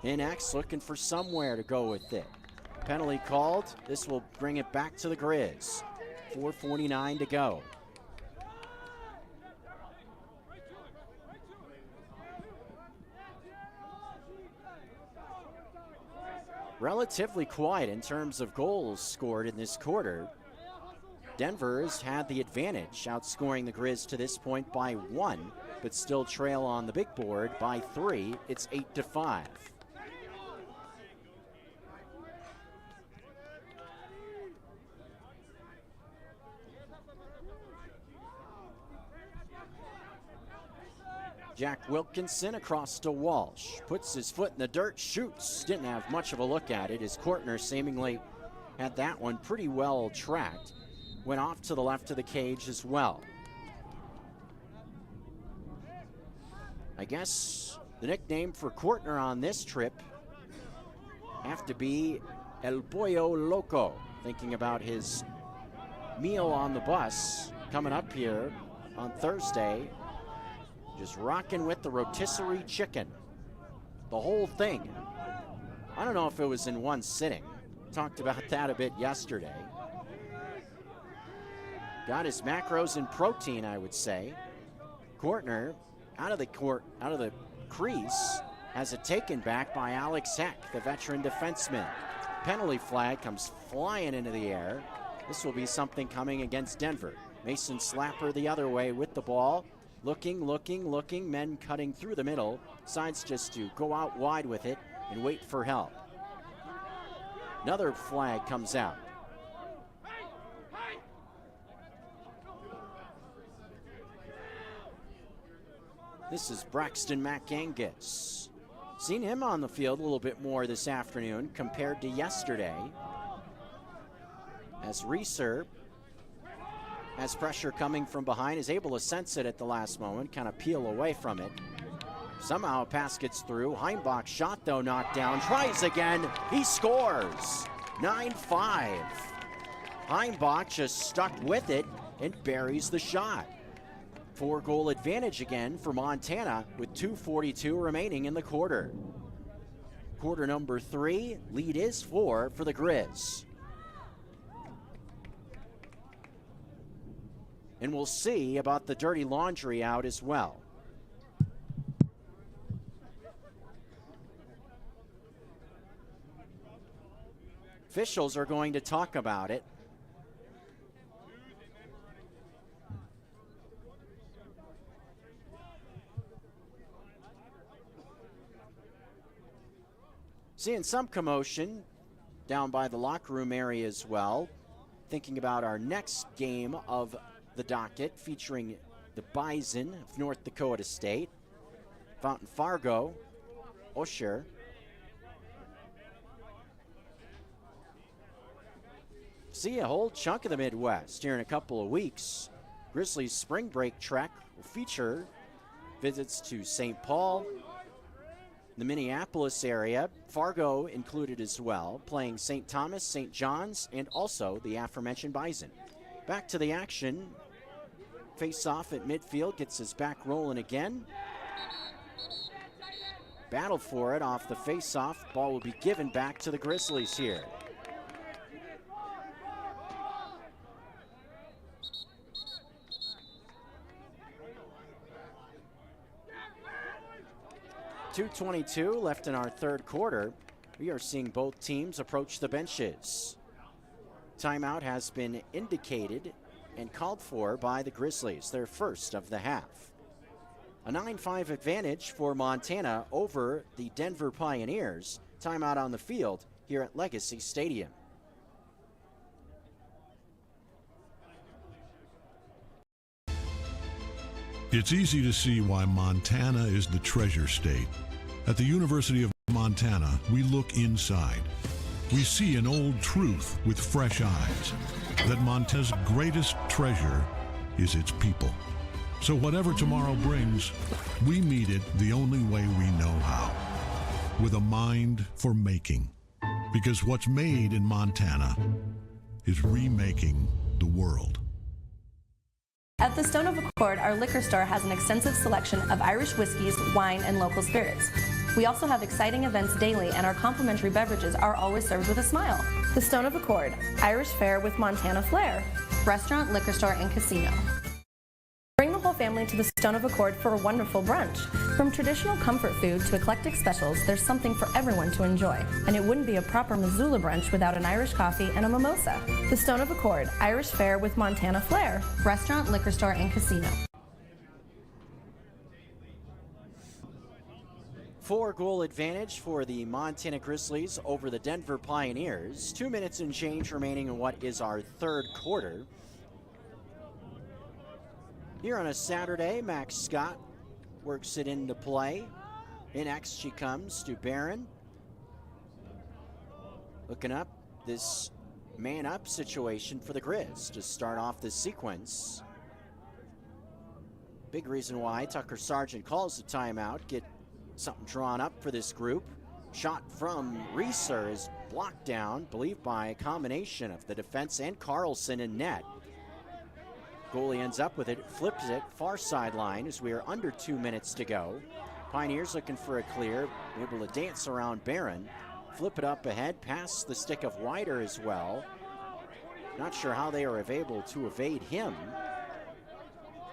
In X, looking for somewhere to go with it. Penalty called. This will bring it back to the Griz. 4:49 to go. Relatively quiet in terms of goals scored in this quarter. Denver's had the advantage, outscoring the Griz to this point by 1, but still trail on the big board by 3. It's 8-5. Jack Wilkinson across to Walsh. Puts his foot in the dirt, shoots. Didn't have much of a look at it as Kortner seemingly had that one pretty well tracked. Went off to the left of the cage as well. I guess the nickname for Kortner on this trip have to be El Pollo Loco. Thinking about his meal on the bus coming up here on Thursday just rocking with the rotisserie chicken. The whole thing. I don't know if it was in one sitting. Talked about that a bit yesterday. Got his macros and protein, I would say. Kortner out of the crease, has it taken back by Alex Heck, the veteran defenseman. Penalty flag comes flying into the air. This will be something coming against Denver. Mason Slapper the other way with the ball. Looking, men cutting through the middle. Decides just to go out wide with it and wait for help. Another flag comes out. This is Braxton McAngus. Seen him on the field a little bit more this afternoon compared to yesterday. As Reeser has pressure coming from behind, is able to sense it at the last moment, kind of peel away from it. Somehow a pass gets through. Heimbach shot though, knocked down, tries again, he scores. 9-5. Heimbach just stuck with it and buries the shot. 4-goal advantage again for Montana with 2:42 remaining in the quarter. Quarter number 3, lead is 4 for the Griz. And we'll see about the dirty laundry out as well. Officials are going to talk about it. Seeing some commotion down by the locker room area as well. Thinking about our next game of the docket featuring the Bison of North Dakota State. Fountain Fargo, Osher. See a whole chunk of the Midwest here in a couple of weeks. Grizzlies spring break trek will feature visits to St. Paul, the Minneapolis area, Fargo included as well, playing St. Thomas, St. John's, and also the aforementioned Bison. Back to the action. Face off at midfield, gets his back rolling again. Battle for it off the face off. Ball will be given back to the Grizzlies here. .222 left in our third quarter. We are seeing both teams approach the benches. Timeout has been indicated and called for by the Grizzlies, their first of the half. A 9-5 advantage for Montana over the Denver Pioneers. Timeout on the field here at Legacy Stadium.
It's easy to see why Montana is the treasure state. At the University of Montana, we look inside. We see an old truth with fresh eyes, that Montana's greatest treasure is its people. So whatever tomorrow brings, we meet it the only way we know how, with a mind for making. Because what's made in Montana is remaking the world.
At the Stone of Accord, our liquor store has an extensive selection of Irish whiskeys, wine, and local spirits. We also have exciting events daily, and our complimentary beverages are always served with a smile. The Stone of Accord, Irish fare with Montana flair. Restaurant, liquor store, and casino. Bring the whole family to the Stone of Accord for a wonderful brunch. From traditional comfort food to eclectic specials, there's something for everyone to enjoy. And it wouldn't be a proper Missoula brunch without an Irish coffee and a mimosa. The Stone of Accord, Irish fare with Montana flair. Restaurant, liquor store, and casino.
4-goal advantage for the Montana Grizzlies over the Denver Pioneers. 2 minutes and change remaining in what is our third quarter. Here on a Saturday, Max Scott works it into play. In X she comes to Barron. Looking up this man-up situation for the Griz to start off this sequence. Big reason why Tucker Sargent calls the timeout. Get something drawn up for this group. Shot from Reeser is blocked down, believed by a combination of the defense and Carlson in net. Goalie ends up with it, flips it, far sideline as we are under 2 minutes to go. Pioneers looking for a clear, able to dance around Barron, flip it up ahead, pass the stick of Wider as well. Not sure how they are able to evade him.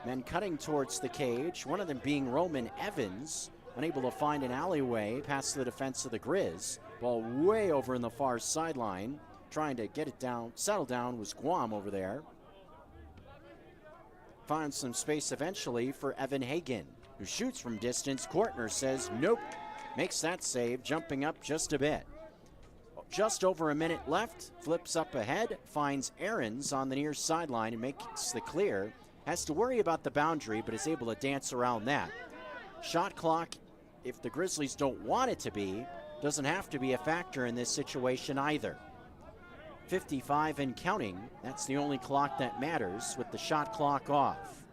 Men cutting towards the cage, one of them being Roman Evans, unable to find an alleyway past the defense of the Griz. Ball way over in the far sideline, trying to get it down, settle down was Guam over there. Finds some space eventually for Evan Hagen, who shoots from distance. Kortner says nope, makes that save, jumping up just a bit. Just over a minute left, flips up ahead, finds Aarons on the near sideline and makes the clear. Has to worry about the boundary, but is able to dance around that. Shot clock, if the Grizzlies don't want it to be, doesn't have to be a factor in this situation either. 55 and counting, that's the only clock that matters with the shot clock off.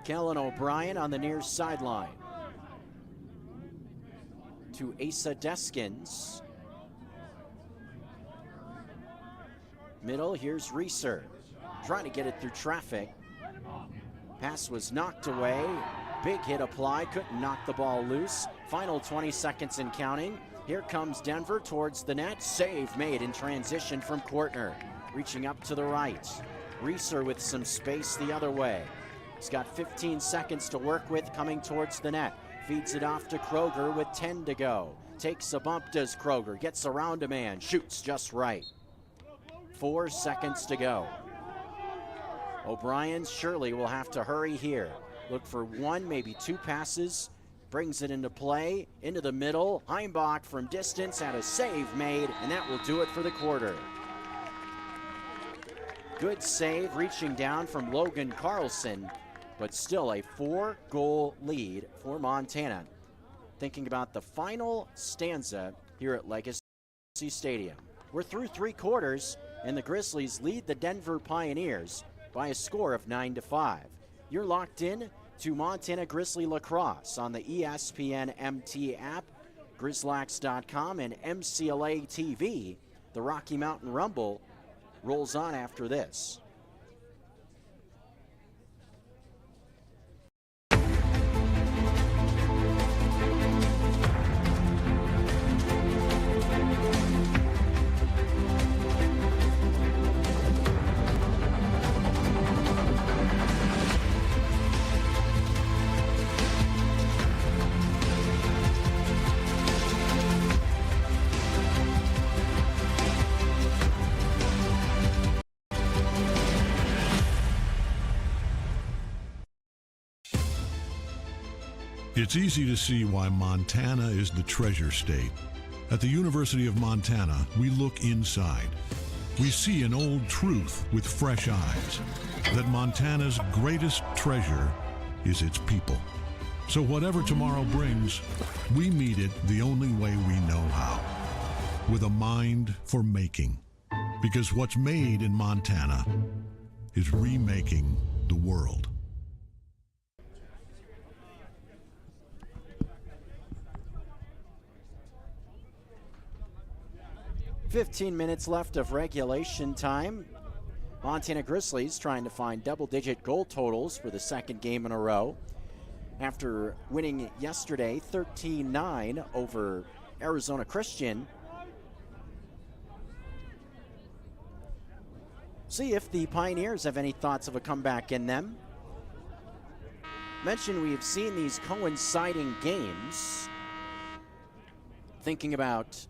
Kellen O'Brien on the near sideline. To Asa Deskins. Middle, here's Reeser. Trying to get it through traffic. Pass was knocked away. Big hit applied, couldn't knock the ball loose. Final 20 seconds and counting. Here comes Denver towards the net. Save made in transition from Kortner. Reaching up to the right. Reeser with some space the other way. He's got 15 seconds to work with coming towards the net. Feeds it off to Kroger with 10 to go. Takes a bump, does Kroger. Gets around a man, shoots just right. 4 seconds to go. O'Brien surely will have to hurry here. Look for one, maybe two passes. Brings it into play, into the middle. Heimbach from distance had a save made, and that will do it for the quarter. Good save, reaching down from Logan Carlson, but still a 4-goal lead for Montana. Thinking about the final stanza here at Legacy Stadium. We're through 3 quarters, and the Grizzlies lead the Denver Pioneers by a score of 9-5. You're locked in to Montana Grizzly Lacrosse on the ESPN MT app, GrizLax.com, and MCLA TV. The Rocky Mountain Rumble rolls on after this.
It's easy to see why Montana is the treasure state. At the University of Montana, we look inside. We see an old truth with fresh eyes, that Montana's greatest treasure is its people. So whatever tomorrow brings, we meet it the only way we know how, with a mind for making. Because what's made in Montana is remaking the world.
15 minutes left of regulation time. Montana Grizzlies trying to find double-digit goal totals for the second game in a row. After winning yesterday 13-9 over Arizona Christian. See if the Pioneers have any thoughts of a comeback in them. Mentioned we've seen these coinciding games. Thinking about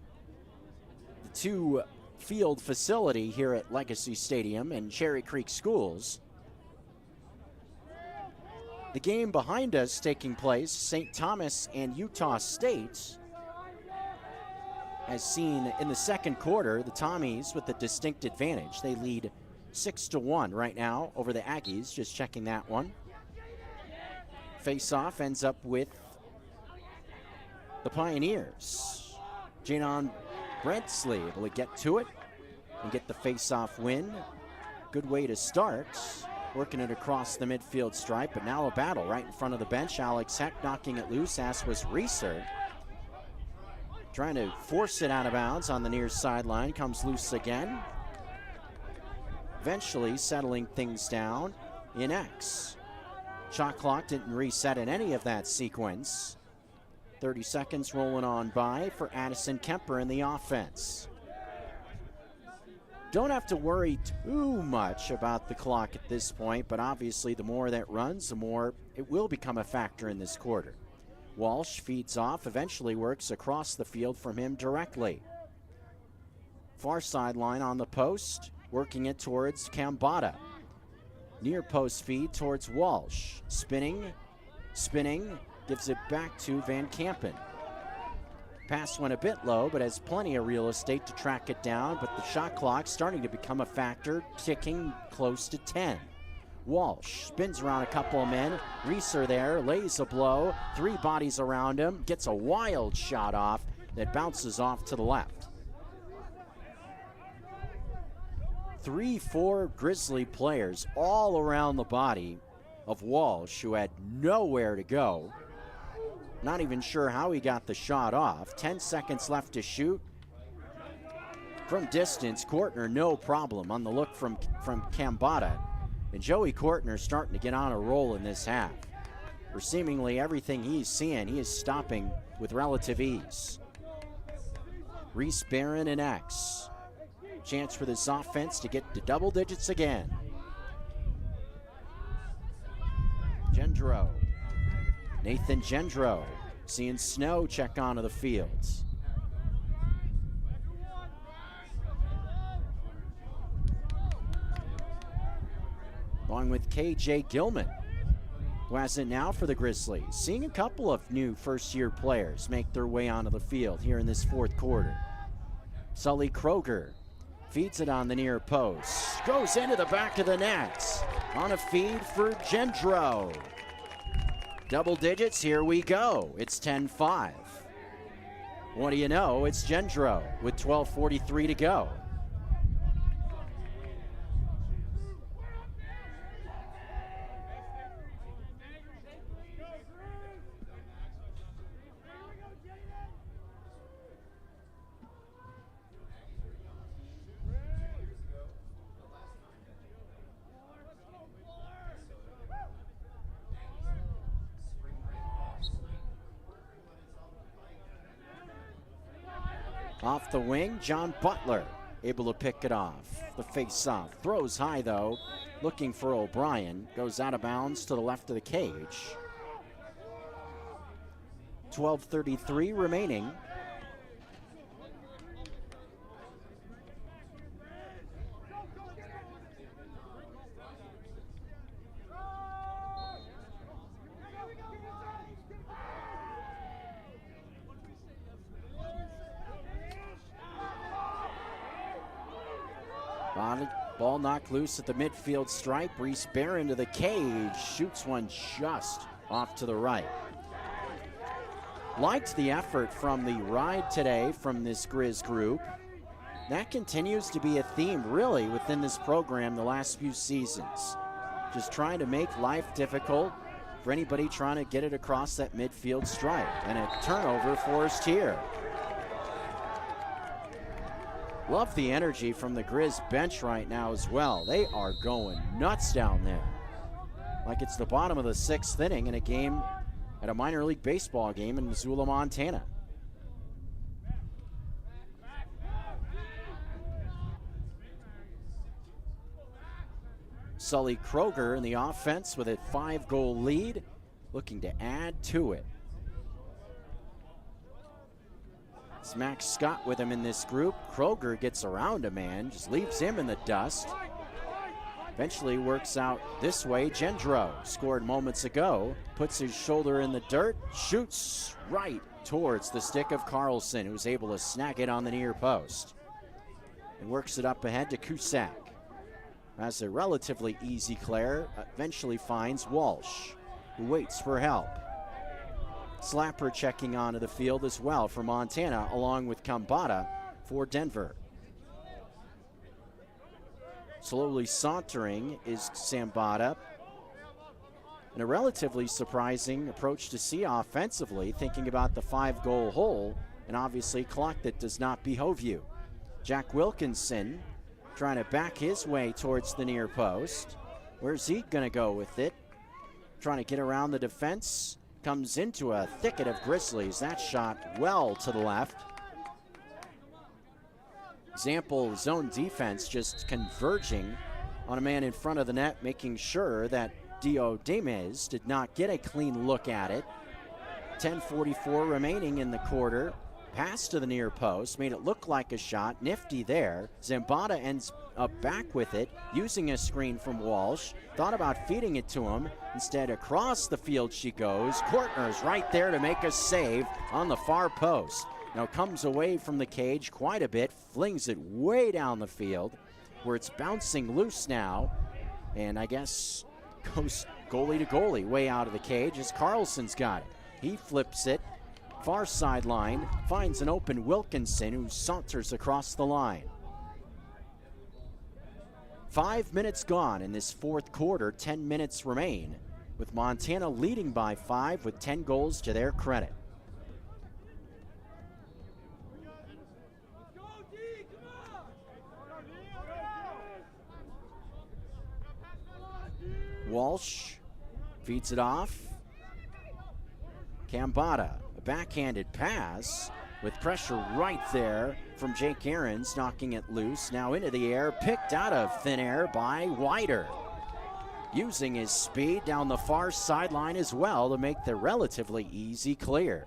the 2-field facility here at Legacy Stadium and Cherry Creek Schools. The game behind us taking place, St. Thomas and Utah State, as seen in the second quarter, the Tommies with the distinct advantage. They lead 6-1 right now over the Aggies, just checking that one. Face-off ends up with the Pioneers. Janon Brentsley able to get to it and get the face-off win. Good way to start. Working it across the midfield stripe, but now a battle right in front of the bench. Alex Heck knocking it loose, as was Reeser. Trying to force it out of bounds on the near sideline. Comes loose again. Eventually settling things down in X. Shot clock didn't reset in any of that sequence. 30 seconds rolling on by for Addison Kemper in the offense. Don't have to worry too much about the clock at this point, but obviously the more that runs, the more it will become a factor in this quarter. Walsh feeds off, eventually works across the field from him directly. Far sideline on the post, working it towards Kambata. Near post feed towards Walsh. Spinning, gives it back to Van Kampen. Pass went a bit low, but has plenty of real estate to track it down, but the shot clock starting to become a factor, ticking close to 10. Walsh spins around a couple of men. Reeser there, lays a blow. 3 bodies around him, gets a wild shot off that bounces off to the left. 3-4 Grizzly players all around the body of Walsh, who had nowhere to go. Not even sure how he got the shot off. 10 seconds left to shoot. From distance, Kortner no problem on the look from Kambata. And Joey Kortner starting to get on a roll in this half. For seemingly everything he's seeing, he is stopping with relative ease. Reese Barron and X. Chance for this offense to get to double digits again. Gendro. Nathan Gendro seeing Snow check onto the field. Along with KJ Gilman, who has it now for the Grizzlies. Seeing a couple of new first-year players make their way onto the field here in this fourth quarter. Sully Kroger feeds it on the near post. Goes into the back of the net. On a feed for Gendro. Double digits, here we go. It's 10-5. What do you know? It's Gendro with 12:43 to go. Off the wing, John Butler able to pick it off. The face-off. Throws high, though, looking for O'Brien. Goes out of bounds to the left of the cage. 12:33 remaining. Ball knocked loose at the midfield stripe. Reese Barron to the cage. Shoots one just off to the right. Liked the effort from the ride today from this Grizz group. That continues to be a theme, really, within this program the last few seasons. Just trying to make life difficult for anybody trying to get it across that midfield stripe. And a turnover forced here. Love the energy from the Grizz bench right now as well. They are going nuts down there. Like it's the bottom of the 6th inning in a game at a minor league baseball game in Missoula, Montana. Sully Kroger in the offense with a 5-goal lead, looking to add to it. It's Max Scott with him in this group. Kroger gets around a man, just leaves him in the dust. Eventually works out this way. Gendro scored moments ago, puts his shoulder in the dirt, shoots right towards the stick of Carlson, who's able to snag it on the near post. And works it up ahead to Cusack. Has a relatively easy clear, eventually finds Walsh, who waits for help. Slapper checking onto the field as well for Montana, along with Kambata for Denver. Slowly sauntering is Sambata. And a relatively surprising approach to see offensively, thinking about the 5-goal hole and obviously clock that does not behove you. Jack Wilkinson trying to back his way towards the near post. Where's he going to go with it? Trying to get around the defense. Comes into a thicket of Grizzlies. That shot well to the left. Example zone defense just converging on a man in front of the net, making sure that Dio Demez did not get a clean look at it. 10:44 remaining in the quarter. Pass to the near post, made it look like a shot. Nifty there. Zambada ends up back with it, using a screen from Walsh. Thought about feeding it to him. Instead, across the field she goes. Kortner's right there to make a save on the far post. Now comes away from the cage quite a bit, flings it way down the field, where it's bouncing loose now. And I guess goes goalie to goalie, way out of the cage as Carlson's got it. He flips it. Far sideline, finds an open Wilkinson who saunters across the line. 5 minutes gone in this fourth quarter, 10 minutes remain, with Montana leading by 5 with 10 goals to their credit. Walsh feeds it off. Cambada. Backhanded pass with pressure right there from Jake Aarons, knocking it loose. Now into the air, picked out of thin air by Wider. Using his speed down the far sideline as well to make the relatively easy clear.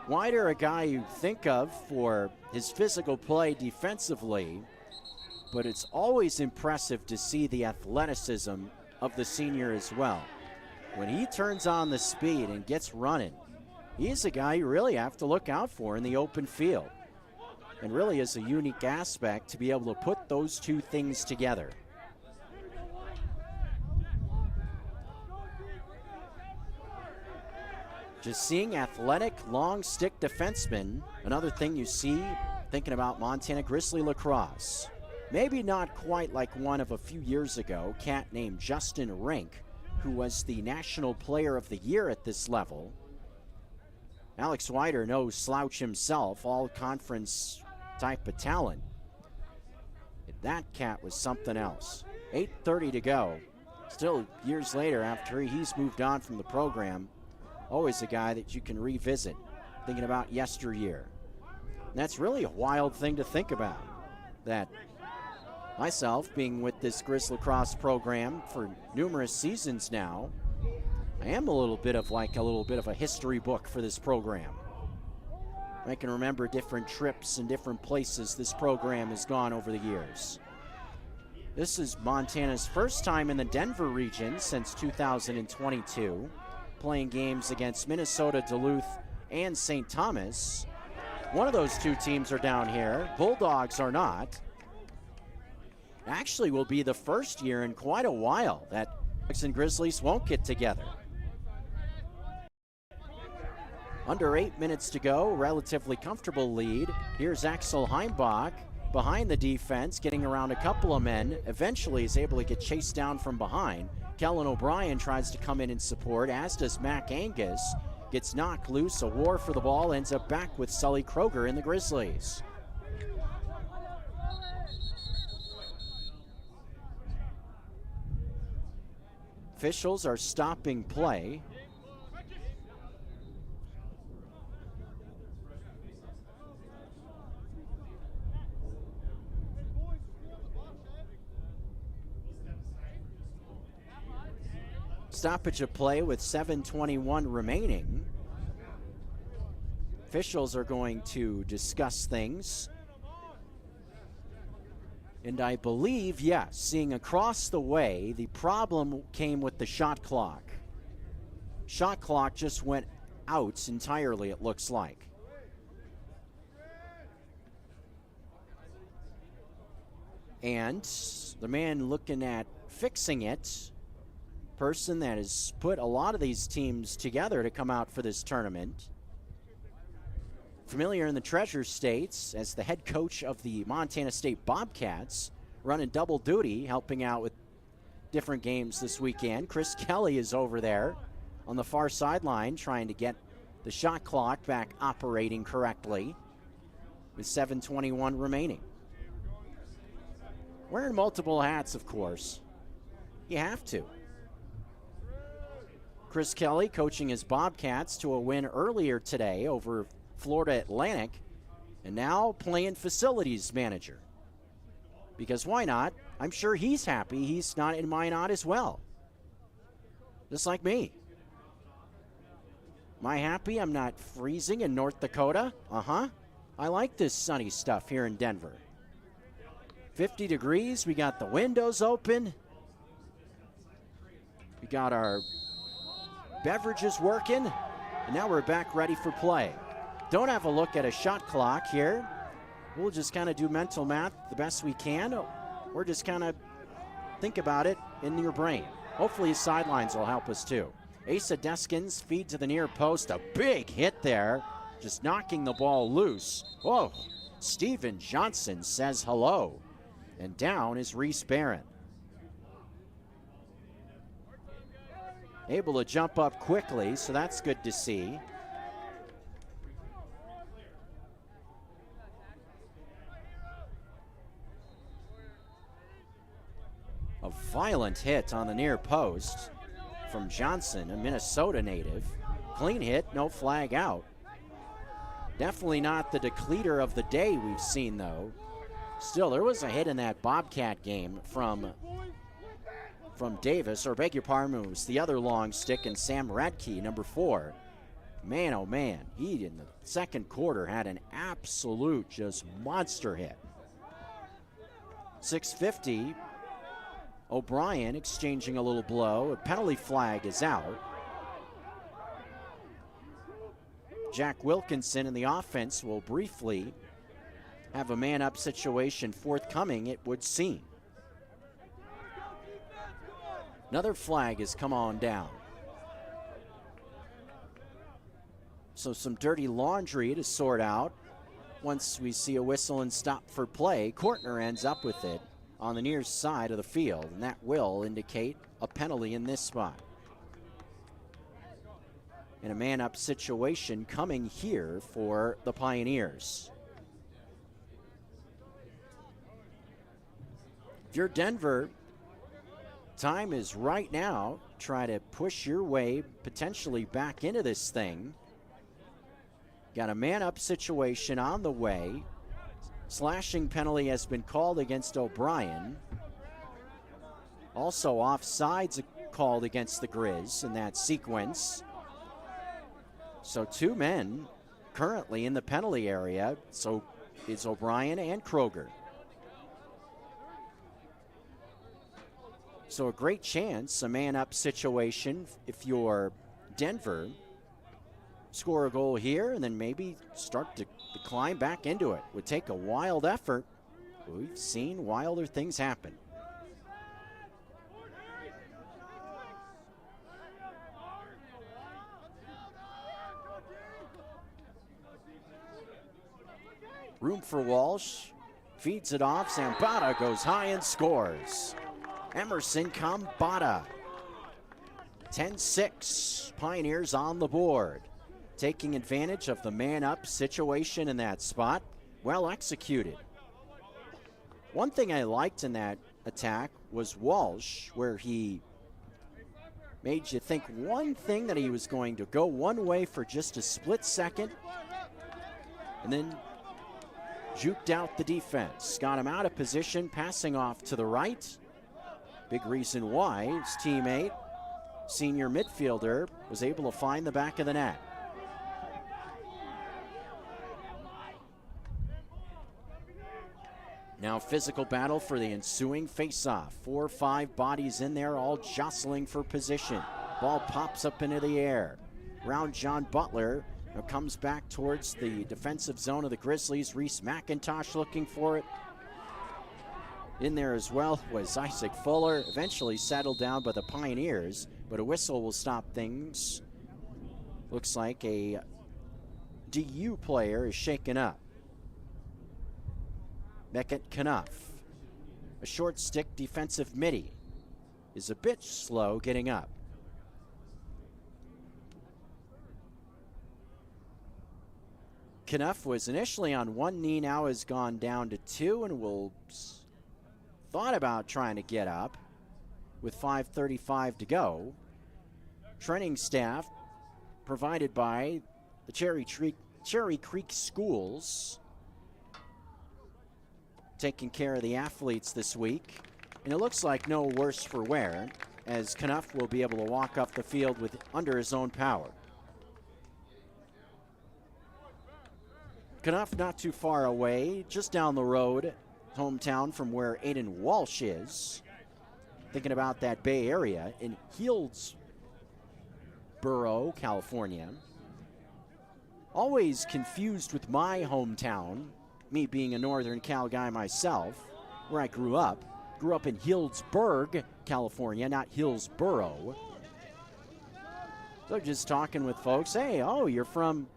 Wider, a guy you think of for his physical play defensively, but it's always impressive to see the athleticism of the senior as well. When he turns on the speed and gets running, he's a guy you really have to look out for in the open field. And really is a unique aspect to be able to put those two things together. Just seeing athletic, long stick defensemen, another thing you see thinking about Montana Grizzly lacrosse. Maybe not quite like one of a few years ago, cat named Justin Rink, who was the National Player of the Year at this level. Alex Wider, no slouch himself, all-conference type of talent. That cat was something else. 8:30 to go. Still years later after he's moved on from the program, always a guy that you can revisit, thinking about yesteryear. And that's really a wild thing to think about, that myself, being with this Griz Lacrosse program for numerous seasons now, I am a little bit of a history book for this program. I can remember different trips and different places this program has gone over the years. This is Montana's first time in the Denver region since 2022, playing games against Minnesota, Duluth, and St. Thomas. One of those two teams are down here. Bulldogs are not. Actually will be the first year in quite a while that Bulldogs and Grizzlies won't get together. Under 8 minutes to go, relatively comfortable lead. Here's Axel Heimbach behind the defense, getting around a couple of men. Eventually is able to get chased down from behind. Kellen O'Brien tries to come in and support, as does Mac Angus. Gets knocked loose, a war for the ball, ends up back with Sully Kroger in the Grizzlies. Officials are stopping play. Stoppage of play with 7:21 remaining. Officials are going to discuss things. And I believe, yes, seeing across the way, the problem came with the shot clock. Shot clock just went out entirely, it looks like. And the man looking at fixing it, person that has put a lot of these teams together to come out for this tournament, familiar in the Treasure States as the head coach of the Montana State Bobcats, running double duty, helping out with different games this weekend. Chris Kelly is over there on the far sideline trying to get the shot clock back operating correctly with 7:21 remaining. Wearing multiple hats, of course. You have to. Chris Kelly coaching his Bobcats to a win earlier today over Florida Atlantic, and now playing facilities manager. Because why not? I'm sure he's happy he's not in Minot as well. Just like me. Am I happy I'm not freezing in North Dakota? Uh-huh. I like this sunny stuff here in Denver. 50 degrees, we got the windows open. We got our beverages working, and now we're back ready for play. Don't have a look at a shot clock here. We'll just kind of do mental math the best we can, or just kind of think about it in your brain. Hopefully his sidelines will help us too. Asa Deskins feed to the near post, a big hit there, just knocking the ball loose. Whoa, Steven Johnson says hello, and down is Reese Barron. Able to jump up quickly, so that's good to see. A violent hit on the near post from Johnson, a Minnesota native. Clean hit, no flag out. Definitely not the decleater of the day we've seen, though. Still, there was a hit in that Bobcat game from Davis, or beg your pardon, it was the other long stick, and Sam Radke, number 4. Man, oh man, he in the second quarter had an absolute just monster hit. 6:50, O'Brien exchanging a little blow. A penalty flag is out. Jack Wilkinson and the offense will briefly have a man-up situation forthcoming, it would seem. Another flag has come on down. So some dirty laundry to sort out. Once we see a whistle and stop for play, Kortner ends up with it on the near side of the field, and that will indicate a penalty in this spot. And a man-up situation coming here for the Pioneers. If you're Denver, time is right now. Try to push your way potentially back into this thing. Got a man-up situation on the way. Slashing penalty has been called against O'Brien. Also offsides called against the Griz in that sequence. So 2 men currently in the penalty area. So it's O'Brien and Kroger. So a great chance, a man-up situation if you're Denver. Score a goal here and then maybe start to climb back into it. Would take a wild effort. We've seen wilder things happen. Room for Walsh. Feeds it off. Zambada goes high and scores. Emerson Kambata. 10-6. Pioneers on the board. Taking advantage of the man-up situation in that spot. Well executed. One thing I liked in that attack was Walsh, where he made you think one thing, that he was going to go one way for just a split second, and then juked out the defense. Got him out of position, passing off to the right. Big reason why his teammate, senior midfielder, was able to find the back of the net. Now physical battle for the ensuing face-off. 4 or 5 bodies in there, all jostling for position. Ball pops up into the air. Round John Butler. Now comes back towards the defensive zone of the Grizzlies. Reese McIntosh looking for it. In there as well was Isaac Fuller. Eventually settled down by the Pioneers, but a whistle will stop things. Looks like a DU player is shaken up. Beckett Knuff, a short stick defensive midi, is a bit slow getting up. Knuff was initially on one knee, now has gone down to two, and will thought about trying to get up with 5:35 to go. Training staff provided by the Cherry Creek Schools taking care of the athletes this week. And it looks like no worse for wear, as Knuff will be able to walk off the field with under his own power. Knuff not too far away, just down the road, hometown from where Aiden Walsh is. Thinking about that Bay Area in Hillsborough, California. Always confused with my hometown, me being a Northern Cal guy myself, where I grew up. Grew up in Healdsburg, California, not Hillsborough. So just talking with folks, hey, oh, you're from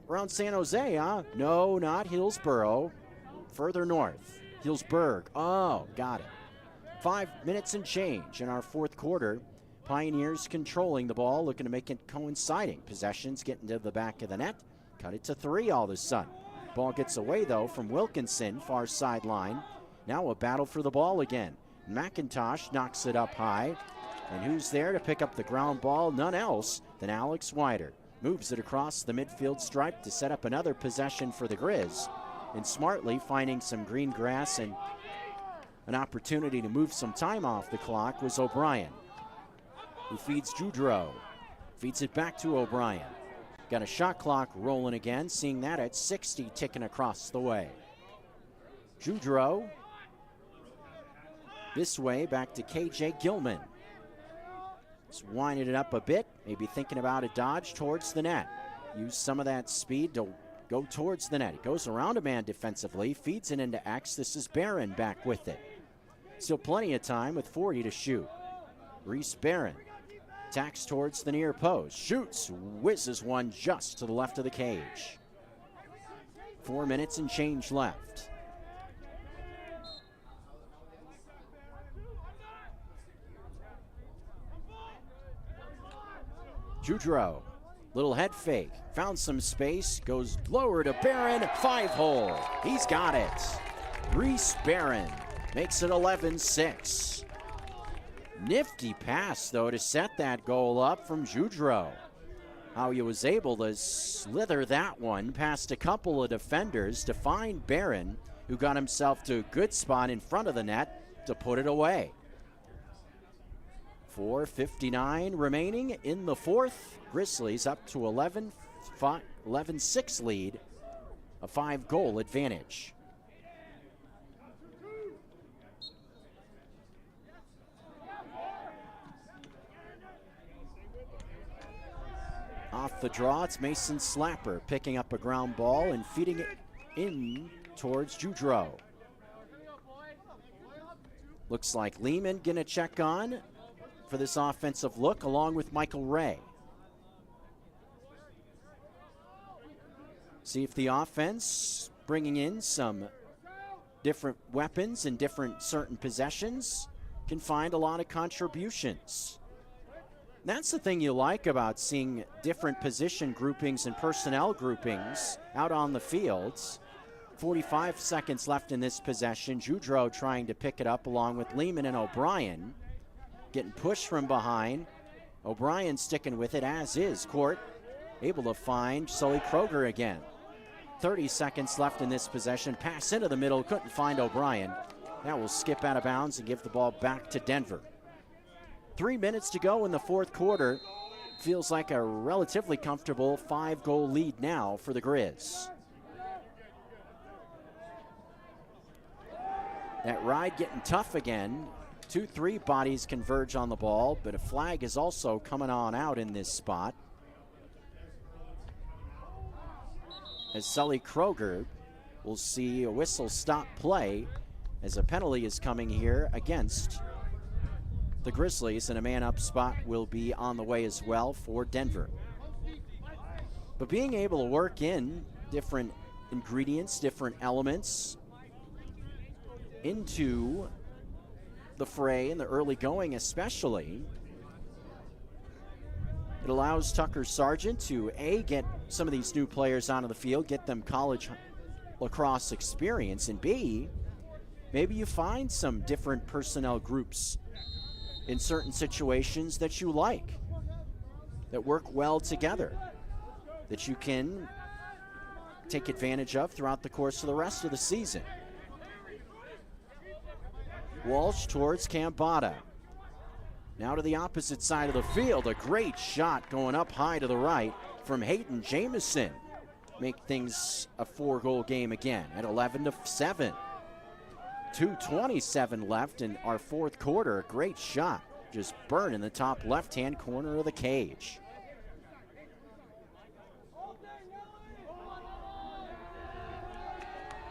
around San Jose, huh? No, not Hillsborough. Further north. Hillsburg. Oh, got it. 5 minutes and change in our fourth quarter. Pioneers controlling the ball, looking to make it coinciding. Possessions getting to the back of the net. Cut it to three all of a sudden. Ball gets away, though, from Wilkinson, far sideline. Now a battle for the ball again. McIntosh knocks it up high. And who's there to pick up the ground ball? None else than Alex Wider. Moves it across the midfield stripe to set up another possession for the Griz. And smartly finding some green grass and an opportunity to move some time off the clock was O'Brien, who feeds Joudreau. Feeds it back to O'Brien. Got a shot clock rolling again, seeing that at 60 ticking across the way. Joudreau this way back to KJ Gilman. Just winding it up a bit, maybe thinking about a dodge towards the net. Use some of that speed to go towards the net. He goes around a man defensively, feeds it into X. This is Barron back with it. Still plenty of time with 40 to shoot. Reese Barron tacks towards the near post. Shoots, whizzes one just to the left of the cage. 4 minutes and change left. Joudreau, little head fake, found some space, goes lower to Barron, 5-hole. He's got it. Reese Barron makes it 11-6. Nifty pass, though, to set that goal up from Joudreau. How he was able to slither that one past a couple of defenders to find Barron, who got himself to a good spot in front of the net to put it away. 4:59 remaining in the fourth. Grizzlies up to 11-6 lead, a 5-goal advantage. Off the draw, it's Mason Slapper picking up a ground ball and feeding it in towards Joudreau. Looks like Lehman gonna check on for this offensive look, along with Michael Ray. See if the offense, bringing in some different weapons and different certain possessions, can find a lot of contributions. That's the thing you like about seeing different position groupings and personnel groupings out on the fields. 45 seconds left in this possession. Joudreau trying to pick it up along with Lehman and O'Brien. Getting pushed from behind. O'Brien sticking with it, as is Court. Able to find Sully Kroger again. 30 seconds left in this possession. Pass into the middle, couldn't find O'Brien. That will skip out of bounds and give the ball back to Denver. 3 minutes to go in the fourth quarter. Feels like a relatively comfortable 5-goal lead now for the Griz. That ride getting tough again. 2-3 bodies converge on the ball, but a flag is also coming on out in this spot. As Sully Kroger will see a whistle stop play as a penalty is coming here against the Grizzlies, and a man-up spot will be on the way as well for Denver. But being able to work in different ingredients, different elements into the fray in the early going especially, It allows Tucker Sargent to, A, get some of these new players onto the field, get them college lacrosse experience, and B, maybe you find some different personnel groups in certain situations that you like, that work well together, that you can take advantage of throughout the course of the rest of the season. Walsh towards Cambada. Now to the opposite side of the field. A great shot going up high to the right from Hayden Jamison. Make things a 4-goal game again at 11-7. 2:27 left in our fourth quarter. A great shot. Just burned in the top left-hand corner of the cage.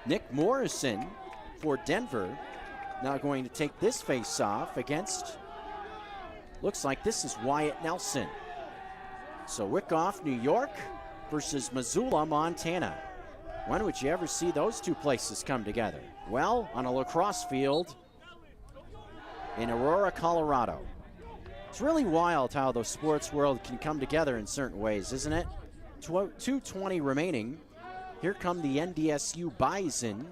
Nick Morrison for Denver now going to take this face-off against, looks like this is Wyatt Nelson. So Wyckoff, New York versus Missoula, Montana. When would you ever see those two places come together? Well, on a lacrosse field in Aurora, Colorado. It's really wild how the sports world can come together in certain ways, isn't it? 2:20 remaining. Here come the NDSU Bison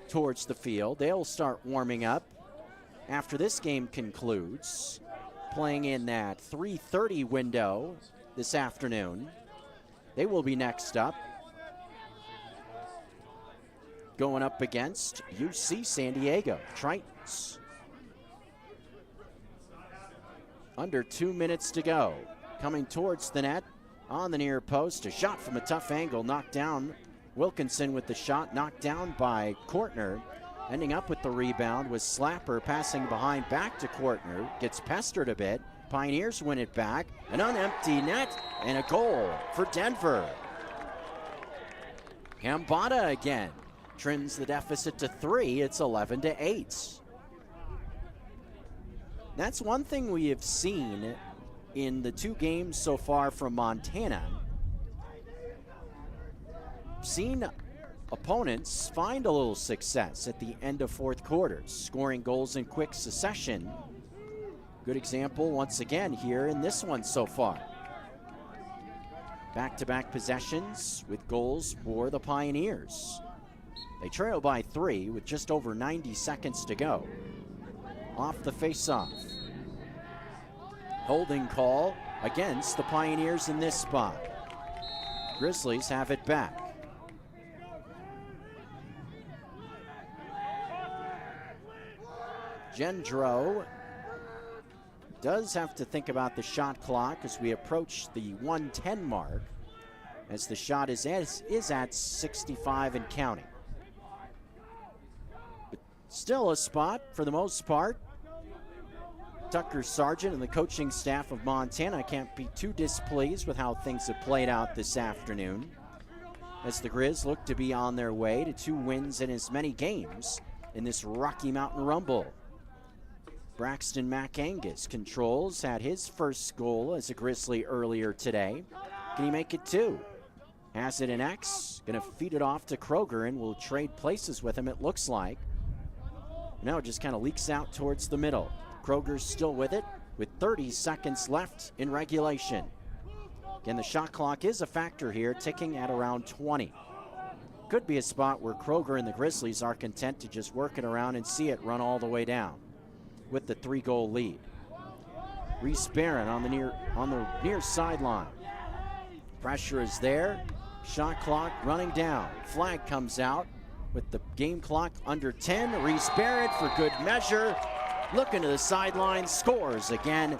towards the field. They'll start warming up after this game concludes, playing in that 3:30 window this afternoon. They will be next up, going up against UC San Diego Tritons. Under 2 minutes to go. Coming towards the net on the near post. A shot from a tough angle, knocked down. Wilkinson with the shot, knocked down by Kortner. Ending up with the rebound was Slapper passing behind back to Kortner. Gets pestered a bit. Pioneers win it back. An unempty net and a goal for Denver. Cambada again trims the deficit to 3. It's 11-8. That's one thing we have seen in the 2 games so far from Montana. Seen opponents find a little success at the end of fourth quarters, scoring goals in quick succession. Good example once again here in this one so far. Back-to-back possessions with goals for the Pioneers. They trail by 3 with just over 90 seconds to go. Off the face-off. Holding call against the Pioneers in this spot. Grizzlies have it back. Gendro does have to think about the shot clock as we approach the 1:10 mark, as the shot is at 65 and counting. But still a spot for the most part. Tucker Sargent and the coaching staff of Montana can't be too displeased with how things have played out this afternoon, as the Grizz look to be on their way to 2 wins in as many games in this Rocky Mountain Rumble. Braxton McAngus controls, had his first goal as a Grizzly earlier today. Can he make it 2? Has it in X, gonna feed it off to Kroger and will trade places with him, it looks like. No, it just kind of leaks out towards the middle. Kroger's still with it with 30 seconds left in regulation. Again, the shot clock is a factor here, ticking at around 20. Could be a spot where Kroger and the Grizzlies are content to just work it around and see it run all the way down with the 3-goal lead. Reese Barron on the near sideline. Pressure is there. Shot clock running down. Flag comes out with the game clock under 10. Reese Barron for good measure. Looking to the sideline, scores again.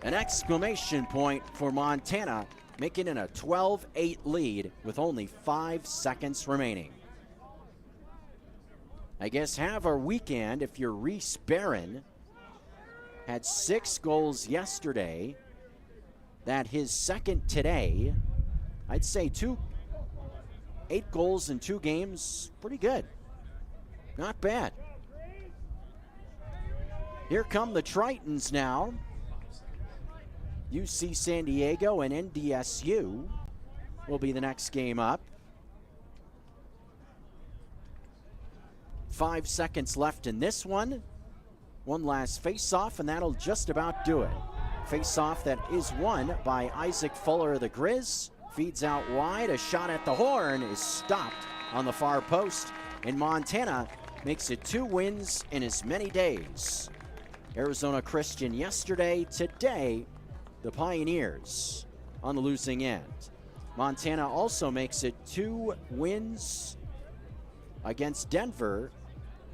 An exclamation point for Montana, making it a 12-8 lead with only 5 seconds remaining. I guess have a weekend if you're Reese Barron. Had 6 goals yesterday. That his second today. I'd say 8 goals in 2 games, pretty good. Not bad. Here come the Tritons now. UC San Diego and NDSU will be the next game up. 5 seconds left in this one. One last face-off, and that'll just about do it. Face-off that is won by Isaac Fuller of the Griz. Feeds out wide. A shot at the horn is stopped on the far post. And Montana makes it 2 wins in as many days. Arizona Christian yesterday. Today, the Pioneers on the losing end. Montana also makes it 2 wins against Denver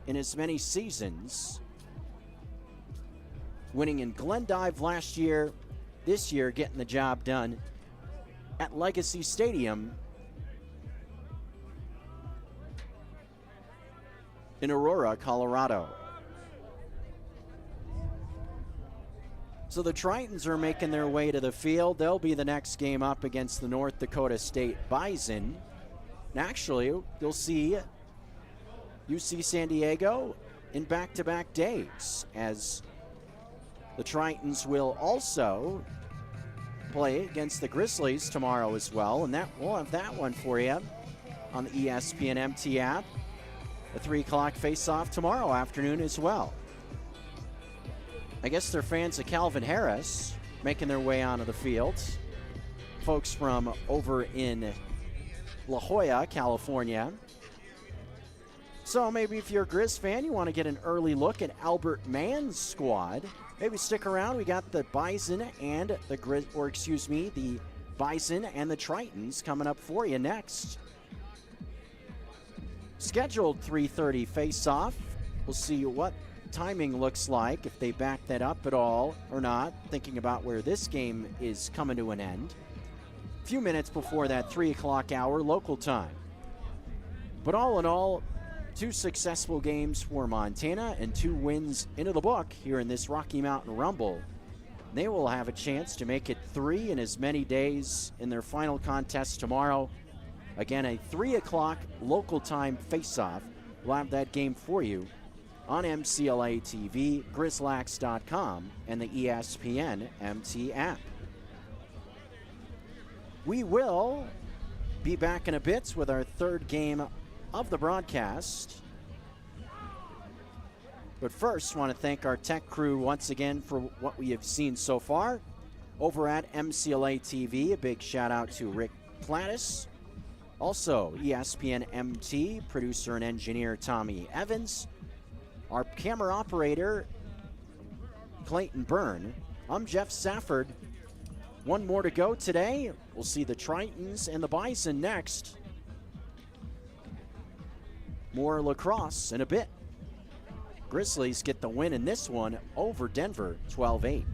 in as many seasons. Winning in Glendive last year, this year getting the job done at Legacy Stadium in Aurora, Colorado. So the Tritons are making their way to the field. They'll be the next game up against the North Dakota State Bison. And actually, you'll see UC San Diego in back-to-back days, as the Tritons will also play against the Grizzlies tomorrow as well, and that we'll have that one for you on the ESPN MT app. A 3 o'clock face-off tomorrow afternoon as well. I guess they're fans of Calvin Harris making their way onto the field. Folks from over in La Jolla, California. So maybe if you're a Griz fan, you want to get an early look at Albert Mann's squad. Maybe stick around. We got the Bison and the the Bison and the Tritons coming up for you next. Scheduled 3:30 face-off. We'll see what timing looks like, if they back that up at all or not, thinking about where this game is coming to an end. A few minutes before that 3 o'clock hour local time. But all in all, 2 successful games for Montana and 2 wins into the book here in this Rocky Mountain Rumble. They will have a chance to make it 3 in as many days in their final contest tomorrow. Again, a 3 o'clock local time face-off. We'll have that game for you on MCLA TV, GrizLax.com, and the ESPN MT app. We will be back in a bit with our 3rd game of the broadcast. But first, want to thank our tech crew once again for what we have seen so far. Over at MCLA TV, a big shout out to Rick Plattis. Also, ESPN MT, producer and engineer Tommy Evans. Our camera operator, Clayton Byrne. I'm Jeff Safford. One more to go today. We'll see the Tritons and the Bison next. More lacrosse in a bit. Grizzlies get the win in this one over Denver, 12-8.